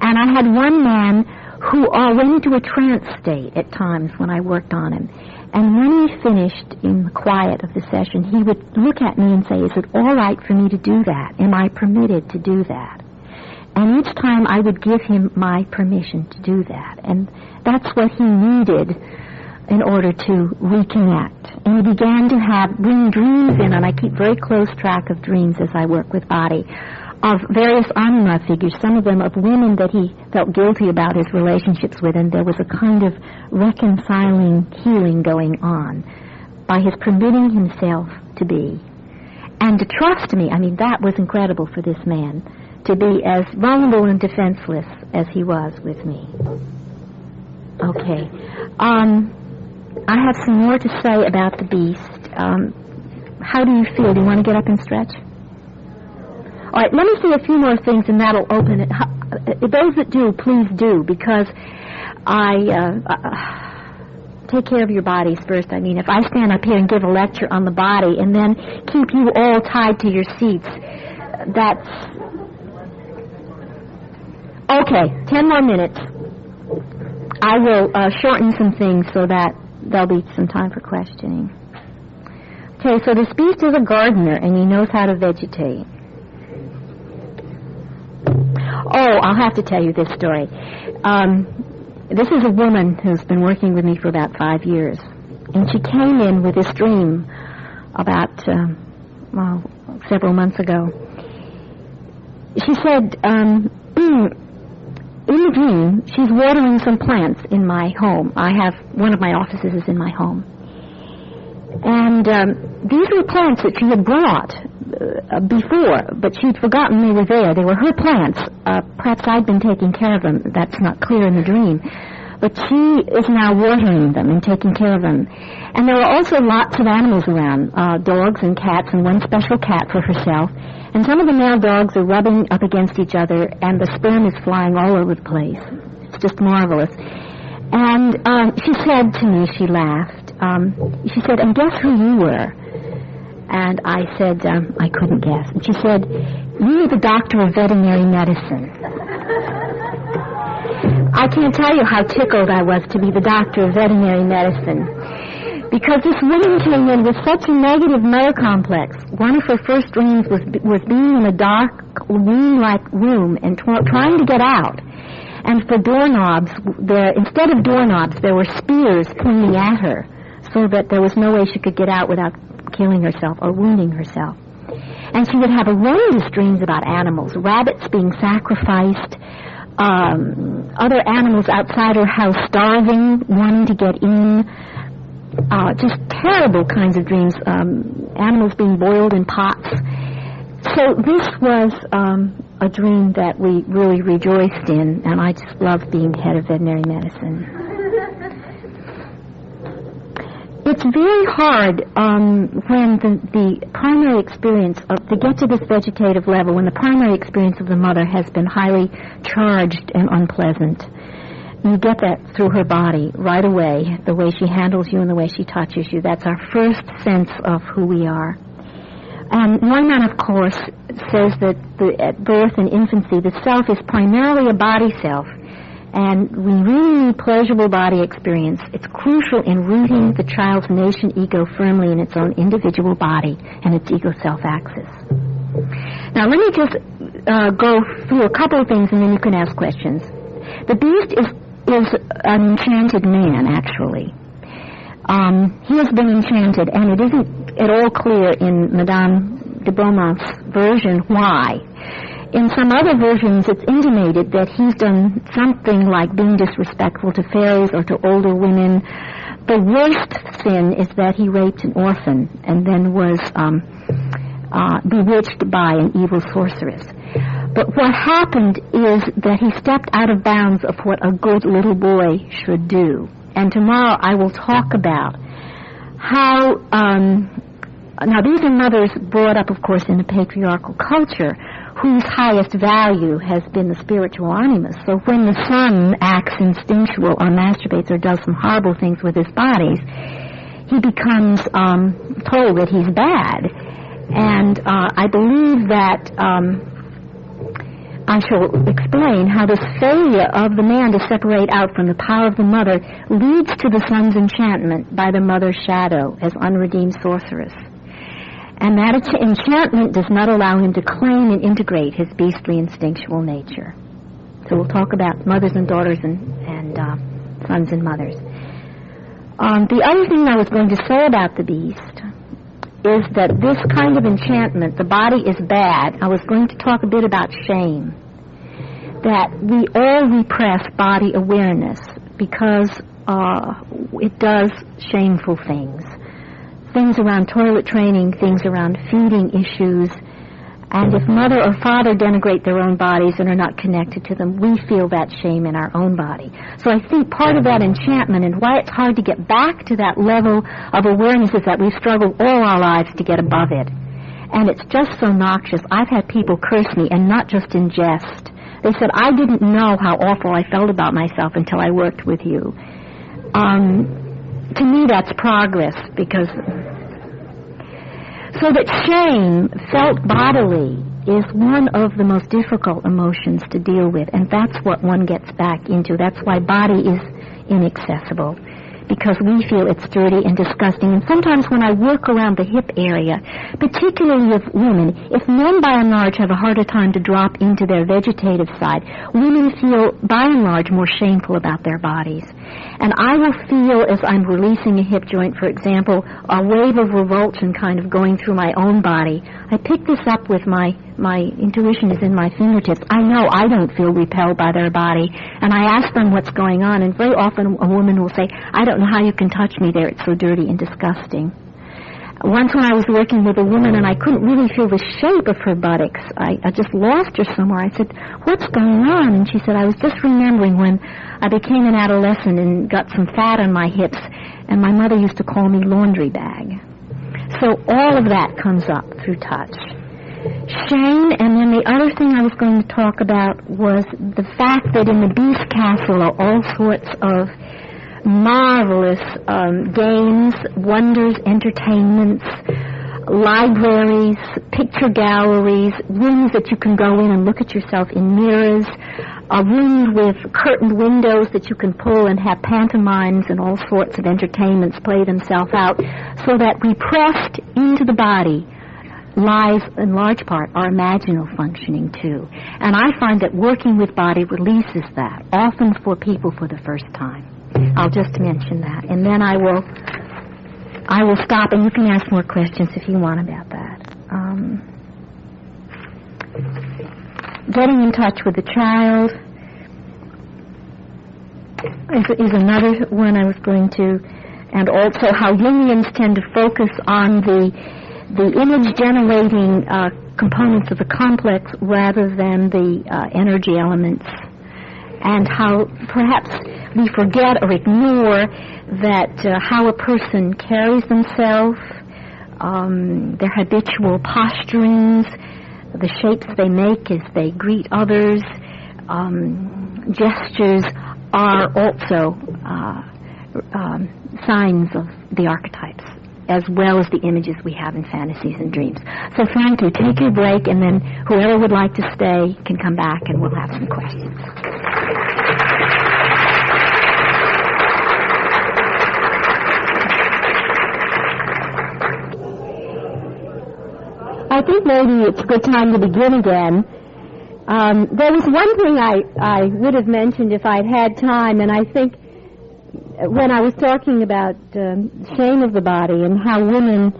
Speaker 3: And I had one man who went into a trance state at times when I worked on him. And when we finished in the quiet of the session, he would look at me and say, "Is it all right for me to do that? Am I permitted to do that?" And each time I would give him my permission to do that. And that's what he needed in order to reconnect. And he began to bring dreams in, and I keep very close track of dreams as I work with body, of various anima figures, some of them of women that he felt guilty about his relationships with, and there was a kind of reconciling healing going on by his permitting himself to be. And to trust me, I mean, that was incredible for this man, to be as vulnerable and defenseless as he was with me. Okay. I have some more to say about the beast. How do you feel? Do you want to get up and stretch? All right, let me say a few more things, and that'll open it. Those that do, please do, because take care of your bodies first. I mean, if I stand up here and give a lecture on the body and then keep you all tied to your seats, that's... Okay, 10 more minutes. I will shorten some things so that there'll be some time for questioning. Okay, so this beast is a gardener, and he knows how to vegetate. Oh, I'll have to tell you this story. This is a woman who's been working with me for about 5 years, and she came in with this dream about several months ago. She said, in the dream, she's watering some plants in my home. One of my offices is in my home. And these were plants that she had brought before, but she'd forgotten they were there. They were her plants. Perhaps I'd been taking care of them. That's not clear in the dream. But she is now watering them and taking care of them. And there were also lots of animals around, dogs and cats, and one special cat for herself. And some of the male dogs are rubbing up against each other, and the sperm is flying all over the place. It's just marvelous. And she said to me, she laughed, she said, and guess who you were? And I said, I couldn't guess. And she said, you were the doctor of veterinary medicine. I can't tell you how tickled I was to be the doctor of veterinary medicine. Because this woman came in with such a negative mother complex. One of her first dreams was being in a dark, womb-like room and trying to get out. And for doorknobs, instead of doorknobs, there were spears pointing at her, so that there was no way she could get out without killing herself or wounding herself. And she would have horrendous dreams about animals, rabbits being sacrificed, other animals outside her house starving, wanting to get in, just terrible kinds of dreams, animals being boiled in pots. So this was a dream that we really rejoiced in, and I just loved being head of veterinary medicine. It's very hard when the primary experience to get to this vegetative level, when the primary experience of the mother has been highly charged and unpleasant. You get that through her body right away, the way she handles you and the way she touches you. That's our first sense of who we are. And Neumann, of course, says that at birth and infancy, the self is primarily a body self. And we really need pleasurable body experience. It's crucial in rooting the child's nation ego firmly in its own individual body and its ego self-axis. Now, let me just go through a couple of things, and then you can ask questions. The beast is an enchanted man, actually. He has been enchanted, and it isn't at all clear in Madame de Beaumont's version why. In some other versions, it's intimated that he's done something like being disrespectful to fairies or to older women. The worst sin is that he raped an orphan and then was bewitched by an evil sorceress. But what happened is that he stepped out of bounds of what a good little boy should do. And tomorrow I will talk about how, now these are mothers brought up, of course, in a patriarchal culture whose highest value has been the spiritual animus. So when the son acts instinctual or masturbates or does some horrible things with his bodies, he becomes told that he's bad. And I believe that I shall explain how this failure of the man to separate out from the power of the mother leads to the son's enchantment by the mother's shadow as unredeemed sorceress. And that enchantment does not allow him to claim and integrate his beastly instinctual nature. So we'll talk about mothers and daughters and sons and mothers. The other thing I was going to say about the beast is that this kind of enchantment, the body is bad. I was going to talk a bit about shame. That we all repress body awareness because it does shameful things. Things around toilet training, things around feeding issues. And if mother or father denigrate their own bodies and are not connected to them, we feel that shame in our own body. So I think part of that enchantment and why it's hard to get back to that level of awareness is that we've struggled all our lives to get above it. And it's just so noxious. I've had people curse me, and not just in jest. They said, I didn't know how awful I felt about myself until I worked with you. To me, that's progress, because so that shame felt bodily is one of the most difficult emotions to deal with, and that's what one gets back into. That's why body is inaccessible, because we feel it's dirty and disgusting. And sometimes when I work around the hip area, particularly with women, if men by and large have a harder time to drop into their vegetative side, women feel by and large more shameful about their bodies. And I will feel, as I'm releasing a hip joint, for example, a wave of revulsion kind of going through my own body. I pick this up with my intuition is in my fingertips. I know I don't feel repelled by their body. And I ask them what's going on, and very often a woman will say, I don't know how you can touch me there. It's so dirty and disgusting. Once when I was working with a woman and I couldn't really feel the shape of her buttocks, I just lost her somewhere. I said, what's going on? And she said, I was just remembering when I became an adolescent and got some fat on my hips, and my mother used to call me laundry bag. So all of that comes up through touch. Shame, and then the other thing I was going to talk about was the fact that in the Beast Castle are all sorts of marvelous games, wonders, entertainments, libraries, picture galleries, rooms that you can go in and look at yourself in mirrors, rooms with curtained windows that you can pull and have pantomimes and all sorts of entertainments play themselves out, so that repressed into the body lies, in large part, our imaginal functioning too. And I find that working with body releases that, often for people for the first time. I'll just mention that, and then I will stop, and you can ask more questions if you want about that. Getting in touch with the child is another one I was going to, and also how Jungians tend to focus on the image-generating components of the complex rather than the energy elements, and how perhaps we forget or ignore that how a person carries themselves, their habitual posturings, the shapes they make as they greet others, gestures are also signs of the archetypes, as well as the images we have in fantasies and dreams. So thank you. Take your break, and then whoever would like to stay can come back and we'll have some questions. I think maybe it's a good time to begin again. There was one thing I would have mentioned if I'd had time, and I think when I was talking about shame of the body and how women,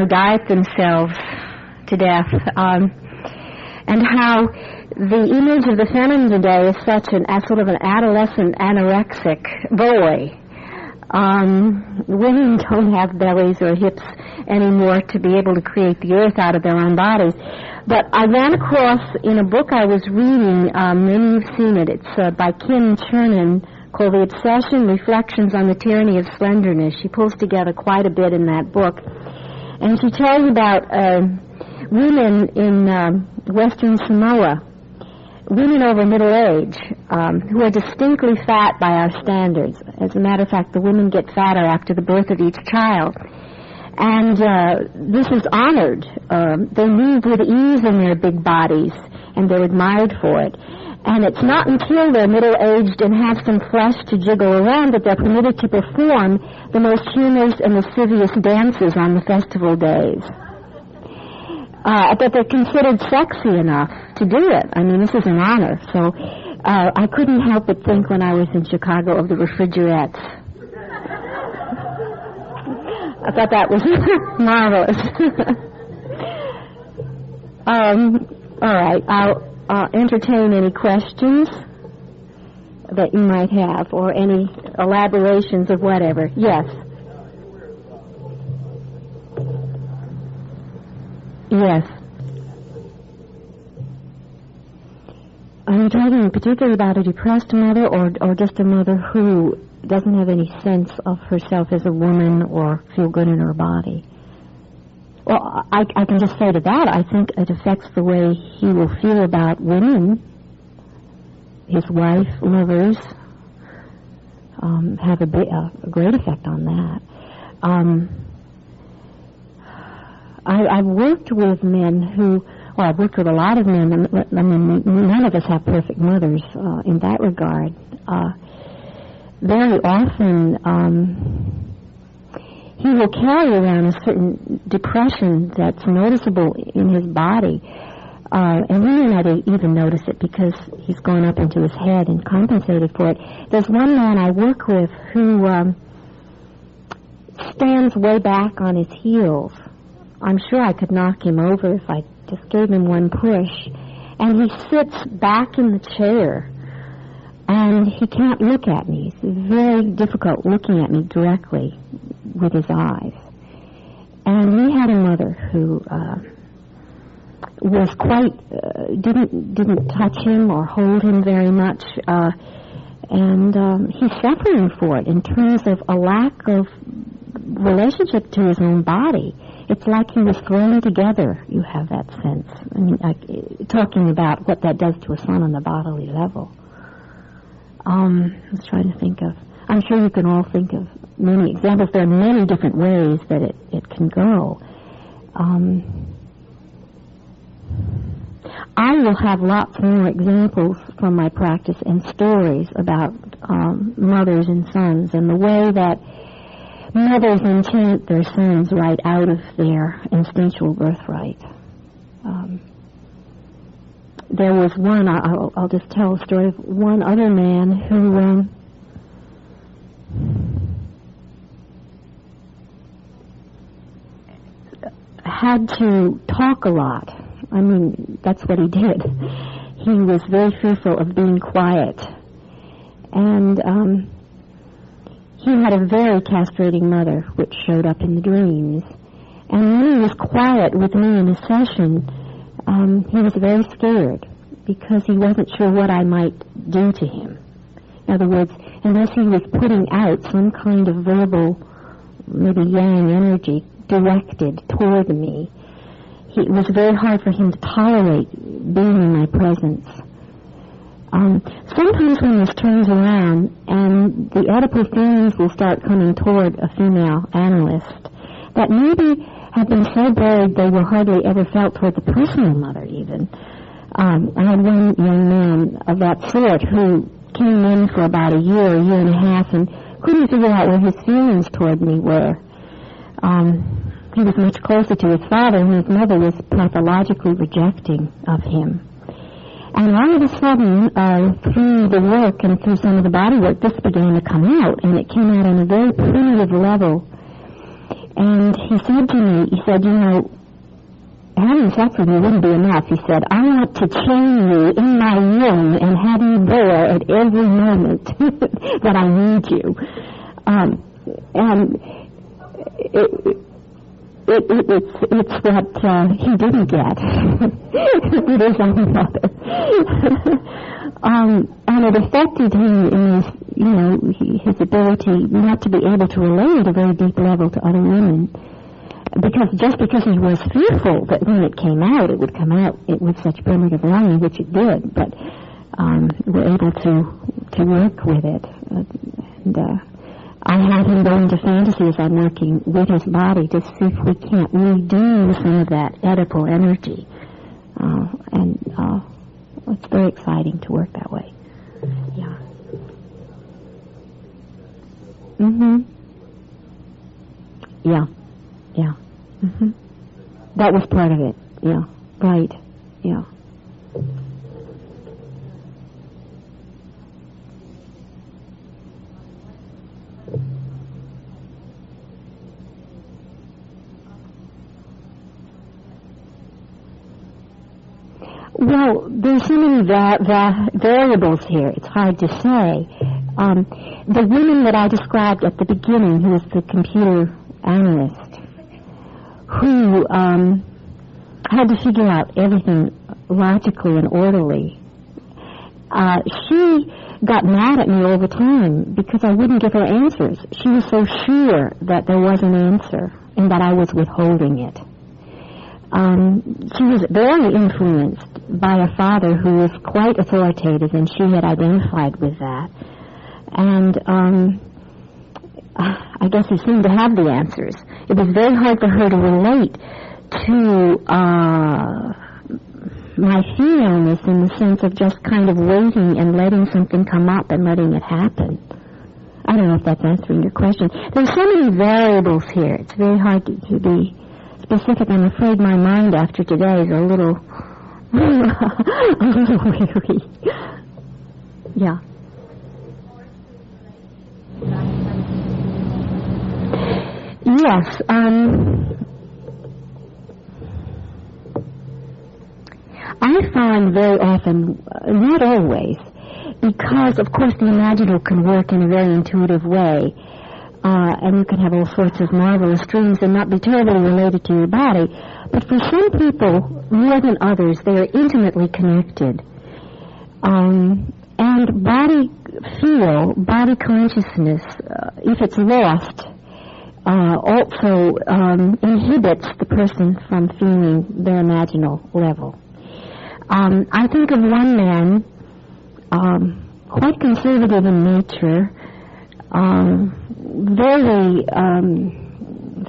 Speaker 3: diet themselves to death, and how the image of the feminine today is such as sort of an adolescent anorexic boy. Women don't have bellies or hips anymore to be able to create the earth out of their own bodies. But I ran across in a book I was reading, many you've seen it, it's by Kim Chernin, called The Obsession, Reflections on the Tyranny of Slenderness. She pulls together quite a bit in that book. And she tells about women in Western Samoa, women over middle age, who are distinctly fat by our standards. As a matter of fact, the women get fatter after the birth of each child. And this is honored. They move with ease in their big bodies, and they're admired for it. And it's not until they're middle-aged and have some flesh to jiggle around that they're permitted to perform the most humorous and lascivious dances on the festival days. But they're considered sexy enough to do it. I mean, this is an honor. So I couldn't help but think when I was in Chicago of the refrigerettes. I thought that was marvelous. All right, I'll entertain any questions that you might have, or any elaborations of whatever. Yes. Yes. Are you talking particularly about a depressed mother, or just a mother who doesn't have any sense of herself as a woman or feel good in her body? Well, I can just say to that, I think it affects the way he will feel about women. His wife, lovers, have a great effect on that. I've worked with men who well, I've worked with a lot of men. I mean, none of us have perfect mothers in that regard. Very often, he will carry around a certain depression that's noticeable in his body. And he may not even notice it because he's gone up into his head and compensated for it. There's one man I work with who stands way back on his heels. I'm sure I could knock him over if I just gave him one push. And he sits back in the chair, and he can't look at me. It's very difficult looking at me directly with his eyes. And he had a mother who was quite didn't touch him or hold him very much, and he's suffering for it in terms of a lack of relationship to his own body. It's like he was thrown together. You have that sense. I mean, talking about what that does to a son on the bodily level. I was trying to think of. I'm sure you can all think of many examples. There are many different ways that it can go. I will have lots more examples from my practice and stories about mothers and sons and the way that mothers enchant their sons right out of their instinctual birthright. There was one, I'll just tell a story of one other man who had to talk a lot. I mean, that's what he did. He was very fearful of being quiet. And he had a very castrating mother, which showed up in the dreams. And when he was quiet with me in a session, he was very scared because he wasn't sure what I might do to him. In other words, unless he was putting out some kind of verbal, maybe yang energy directed toward me, it was very hard for him to tolerate being in my presence. Sometimes when this turns around and the Oedipal feelings will start coming toward a female analyst that maybe have been so buried they were hardly ever felt toward the personal mother even. I had one young man of that sort who came in for about a year and a half, and couldn't figure out where his feelings toward me were. He was much closer to his father, and his mother was pathologically rejecting of him. And all of a sudden, through the work and through some of the body work, this began to come out, and it came out on a very primitive level. And he said to me, he said, you know, having sex with you wouldn't be enough. He said, I want to chain you in my room and have you there at every moment that I need you. And it's what he didn't get with his own mother. And it affected him in his, you know, his ability not to be able to relate at a very deep level to other women. Because he was fearful that when it came out, it would come out with such primitive longing, which it did, but we're able to work with it. And I have him go into fantasy as I'm working with his body to see if we can't redo some of that Oedipal energy. And it's very exciting to work that way. Yeah. Mm-hmm. Yeah. Yeah. Mm-hmm. That was part of it. Yeah. Right. Yeah. Well, there's so many variables here. It's hard to say. The woman that I described at the beginning, who was the computer analyst, who had to figure out everything logically and orderly, she got mad at me all the time because I wouldn't give her answers. She was so sure that there was an answer and that I was withholding it. She was very influenced by a father who was quite authoritative, and she had identified with that. And I guess he seemed to have the answers. It was very hard for her to relate to my femaleness in the sense of just kind of waiting and letting something come up and letting it happen. I don't know if that's answering your question. There's so many variables here. It's very hard to be specific. I'm afraid my mind after today is a little weary. Yeah. Yes. I find very often, not always, because, of course, the imaginal can work in a very intuitive way, and you can have all sorts of marvelous dreams and not be terribly related to your body. But for some people, more than others, they are intimately connected. And body consciousness, if it's lost, also inhibits the person from feeling their imaginal level. I think of one man, quite conservative in nature, very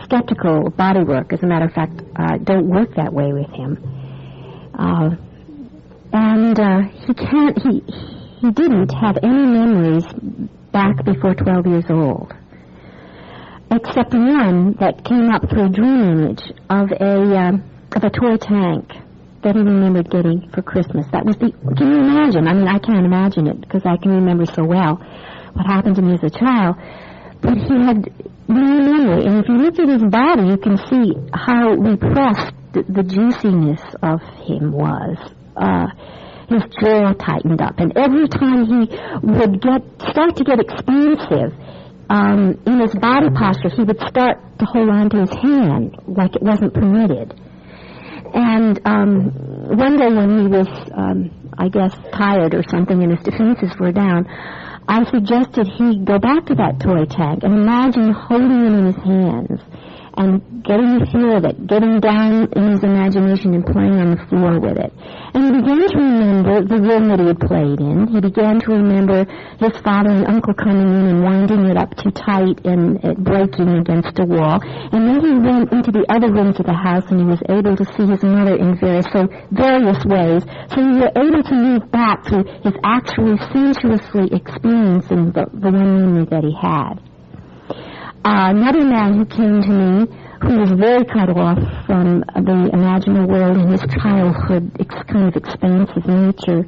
Speaker 3: skeptical of body work. As a matter of fact, don't work that way with him. He didn't have any memories back before 12 years old, except one that came up through a dream image of a toy tank that he remembered getting for Christmas. That was can you imagine? I mean, I can't imagine it because I can remember so well what happened to me as a child. But he had no memory. And if you look at his body, you can see how repressed the juiciness of him was. His jaw tightened up. And every time he would start to get expansive in his body posture, he would start to hold on to his hand like it wasn't permitted. And one day when he was, I guess, tired or something and his defenses were down, I suggested he go back to that toy tank and imagine holding it in his hands and getting the feel of it, getting down in his imagination and playing on the floor with it. And he began to remember the room that he had played in. He began to remember his father and uncle coming in and winding it up too tight and it breaking against a wall. And then he went into the other rooms of the house and he was able to see his mother in various ways. So we were able to move back to his actually sensuously experiencing the one memory that he had. Another man who came to me, who was very cut off from the imaginal world in his childhood, kind of expansive nature,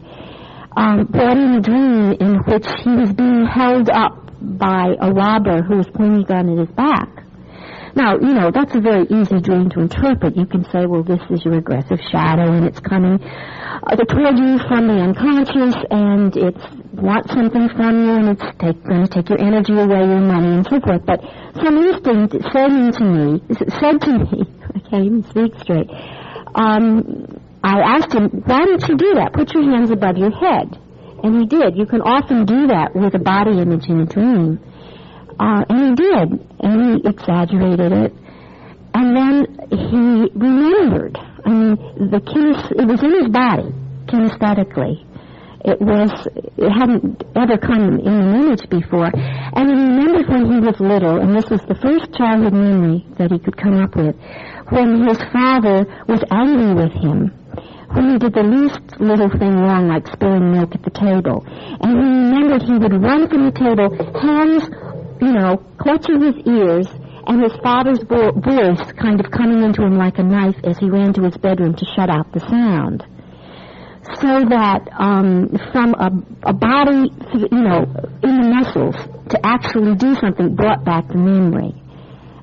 Speaker 3: brought in a dream in which he was being held up by a robber who was pointing a gun at his back. Now, that's a very easy dream to interpret. You can say, well, this is your aggressive shadow, and it's coming toward you from the unconscious, and it wants something from you, and it's going to take your energy away, your money, and so forth. But some instinct said to me, I can't even speak straight. I asked him, why don't you do that? Put your hands above your head. And he did. You can often do that with a body image in a dream. And he did, and he exaggerated it. And then he remembered. I mean, it was in his body, kinesthetically. It hadn't ever come in an image before. And he remembered when he was little, and this was the first childhood memory that he could come up with, when his father was angry with him, when he did the least little thing wrong, like spilling milk at the table. And he remembered he would run from the table, hands clutching his ears, and his father's voice kind of coming into him like a knife as he ran to his bedroom to shut out the sound. So that from a body, in the muscles, to actually do something brought back the memory.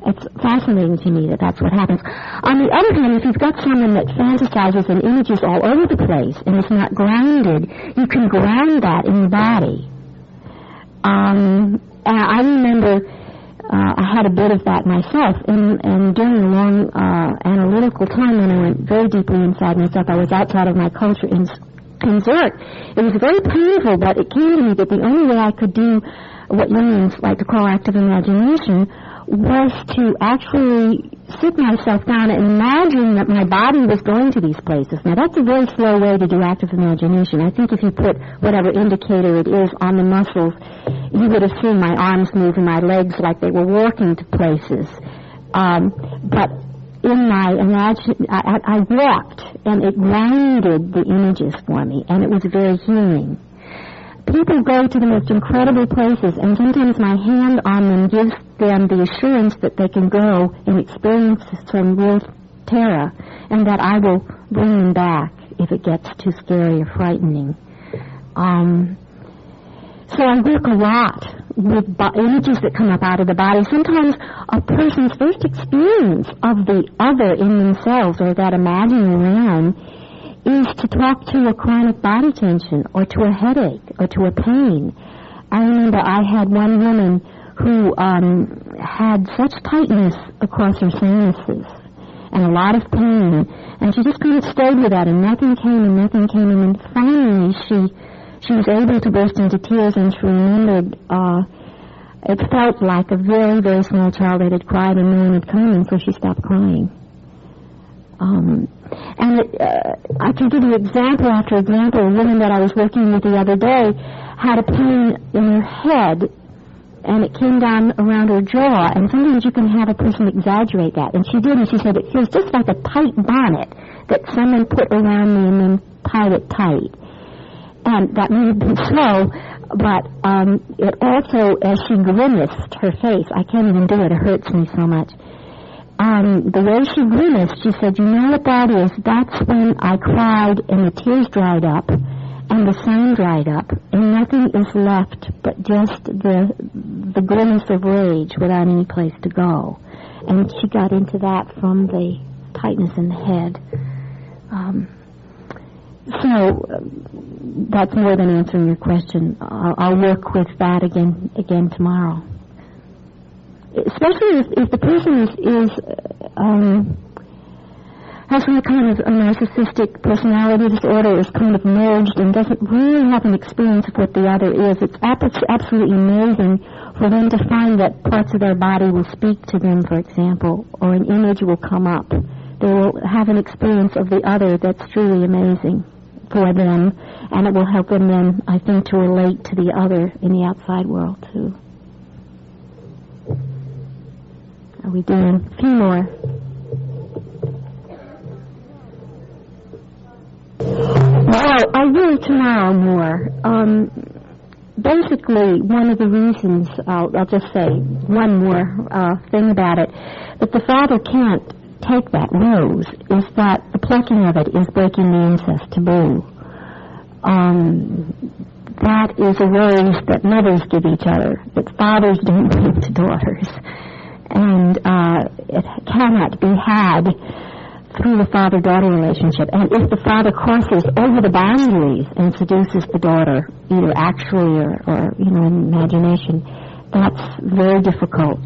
Speaker 3: It's fascinating to me that that's what happens. On the other hand, if you've got someone that fantasizes in images all over the place and is not grounded, you can ground that in the body. I remember I had a bit of that myself, and during a long analytical time when I went very deeply inside myself, I was outside of my culture in Zurich. It was very painful, but it came to me that the only way I could do what Jungians like to call active imagination was to actually sit myself down and imagine that my body was going to these places. Now, that's a very slow way to do active imagination. I think if you put whatever indicator it is on the muscles, you would have seen my arms move and my legs like they were walking to places. But in my imagination, I walked, and it grounded the images for me, and it was very healing. People go to the most incredible places, and sometimes my hand on them gives them the assurance that they can go and experience some real terror, and that I will bring them back if it gets too scary or frightening. So I work a lot with images that come up out of the body. Sometimes a person's first experience of the other in themselves, or that imaginary realm, is to talk to a chronic body tension, or to a headache, or to a pain. I remember I had one woman who had such tightness across her sinuses and a lot of pain, and she just kind of stayed with that, and nothing came, and then finally she was able to burst into tears, and she remembered it felt like a very, very small child that had cried and no one had come, and so she stopped crying. I can give you example after example. A woman that I was working with the other day had a pain in her head, and it came down around her jaw, and sometimes you can have a person exaggerate that, and she did, and she said, it feels just like a tight bonnet that someone put around me and then tied it tight. And that may have been so, but it also, as she grimaced her face, I can't even do it, it hurts me so much. The way she grimaced, she said, you know what that is? That's when I cried and the tears dried up and the sun dried up and nothing is left but just the grimace of rage without any place to go. And she got into that from the tightness in the head. So that's more than answering your question. I'll work with that again tomorrow. Especially if the person has some kind of a narcissistic personality disorder, is kind of merged and doesn't really have an experience of what the other is. It's absolutely amazing for them to find that parts of their body will speak to them, for example, or an image will come up. They will have an experience of the other that's truly amazing for them, and it will help them then, I think, to relate to the other in the outside world, too. Are we doing a few more? Well, I will tomorrow more. Basically, one of the reasons, I'll just say one more thing about it, that the father can't take that rose is that the plucking of it is breaking the incest taboo. That is a rose that mothers give each other, that fathers don't give to daughters. And it cannot be had through the father-daughter relationship. And if the father crosses over the boundaries and seduces the daughter, either actually or in imagination, that's very difficult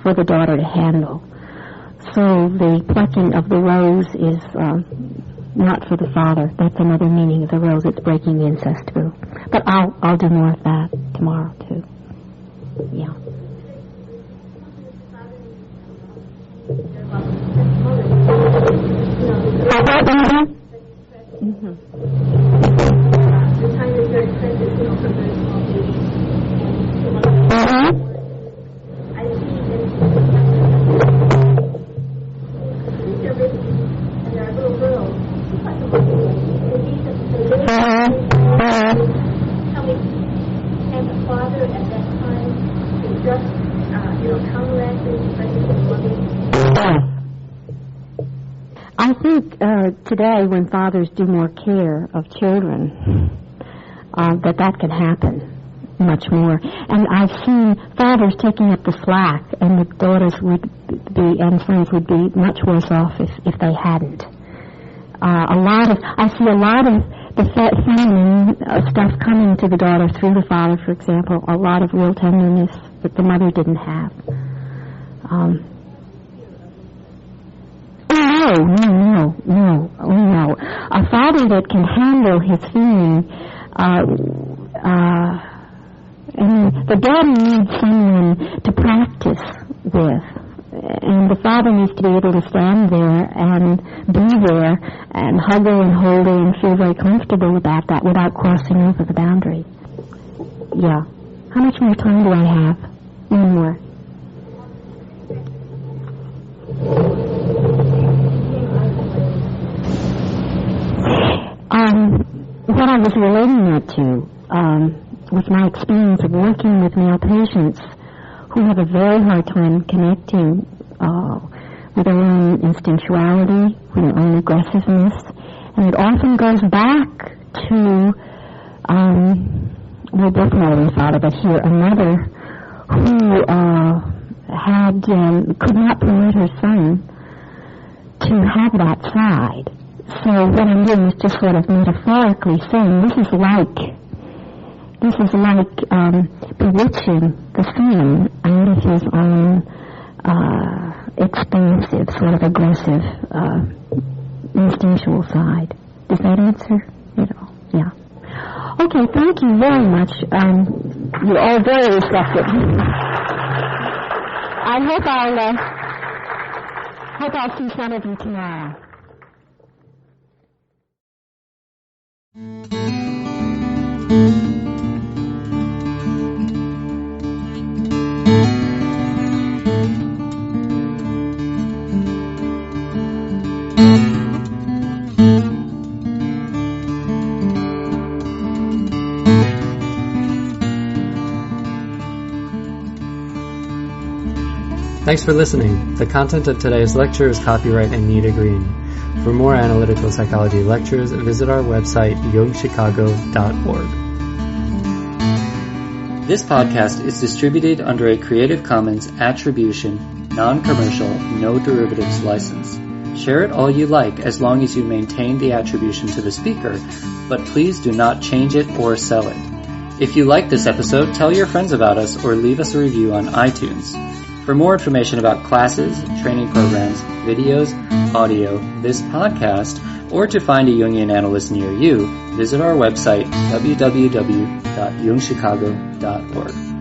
Speaker 3: for the daughter to handle. So the plucking of the rose is not for the father. That's another meaning of the rose. It's breaking the incest taboo. But I'll do more of that tomorrow too. Yeah. I think today, when fathers do more care of children, that can happen much more. And I've seen fathers taking up the slack, and the daughters and sons would be much worse off if they hadn't. I see a lot of the feminine stuff coming to the daughter through the father, for example, a lot of real tenderness that the mother didn't have. No. A father that can handle his feeling, the daughter needs someone to practice with, and the father needs to be able to stand there and be there and hug her and hold her and feel very comfortable about that without crossing over the boundary. Yeah. How much more time do I have? One more. What I was relating that to was my experience of working with male patients who have a very hard time connecting with their own instinctuality, with their own aggressiveness, and it often goes back to, we both know we thought of it here, a mother who could not permit her son to have that side. So what I'm doing is just sort of metaphorically saying this is like bewitching the son out of his own expansive, sort of aggressive, instinctual side. Does that answer it all? Yeah. Okay, thank you very much. You're all very receptive. I hope I'll see some of you tomorrow.
Speaker 1: Thanks for listening. The content of today's lecture is copyright Anita Greene. For more analytical psychology lectures, visit our website, jungchicago.org. This podcast is distributed under a Creative Commons Attribution, Non-Commercial, No Derivatives license. Share it all you like as long as you maintain the attribution to the speaker, but please do not change it or sell it. If you like this episode, tell your friends about us or leave us a review on iTunes. For more information about classes, training programs, videos, audio, this podcast, or to find a Jungian analyst near you, visit our website, www.jungchicago.org.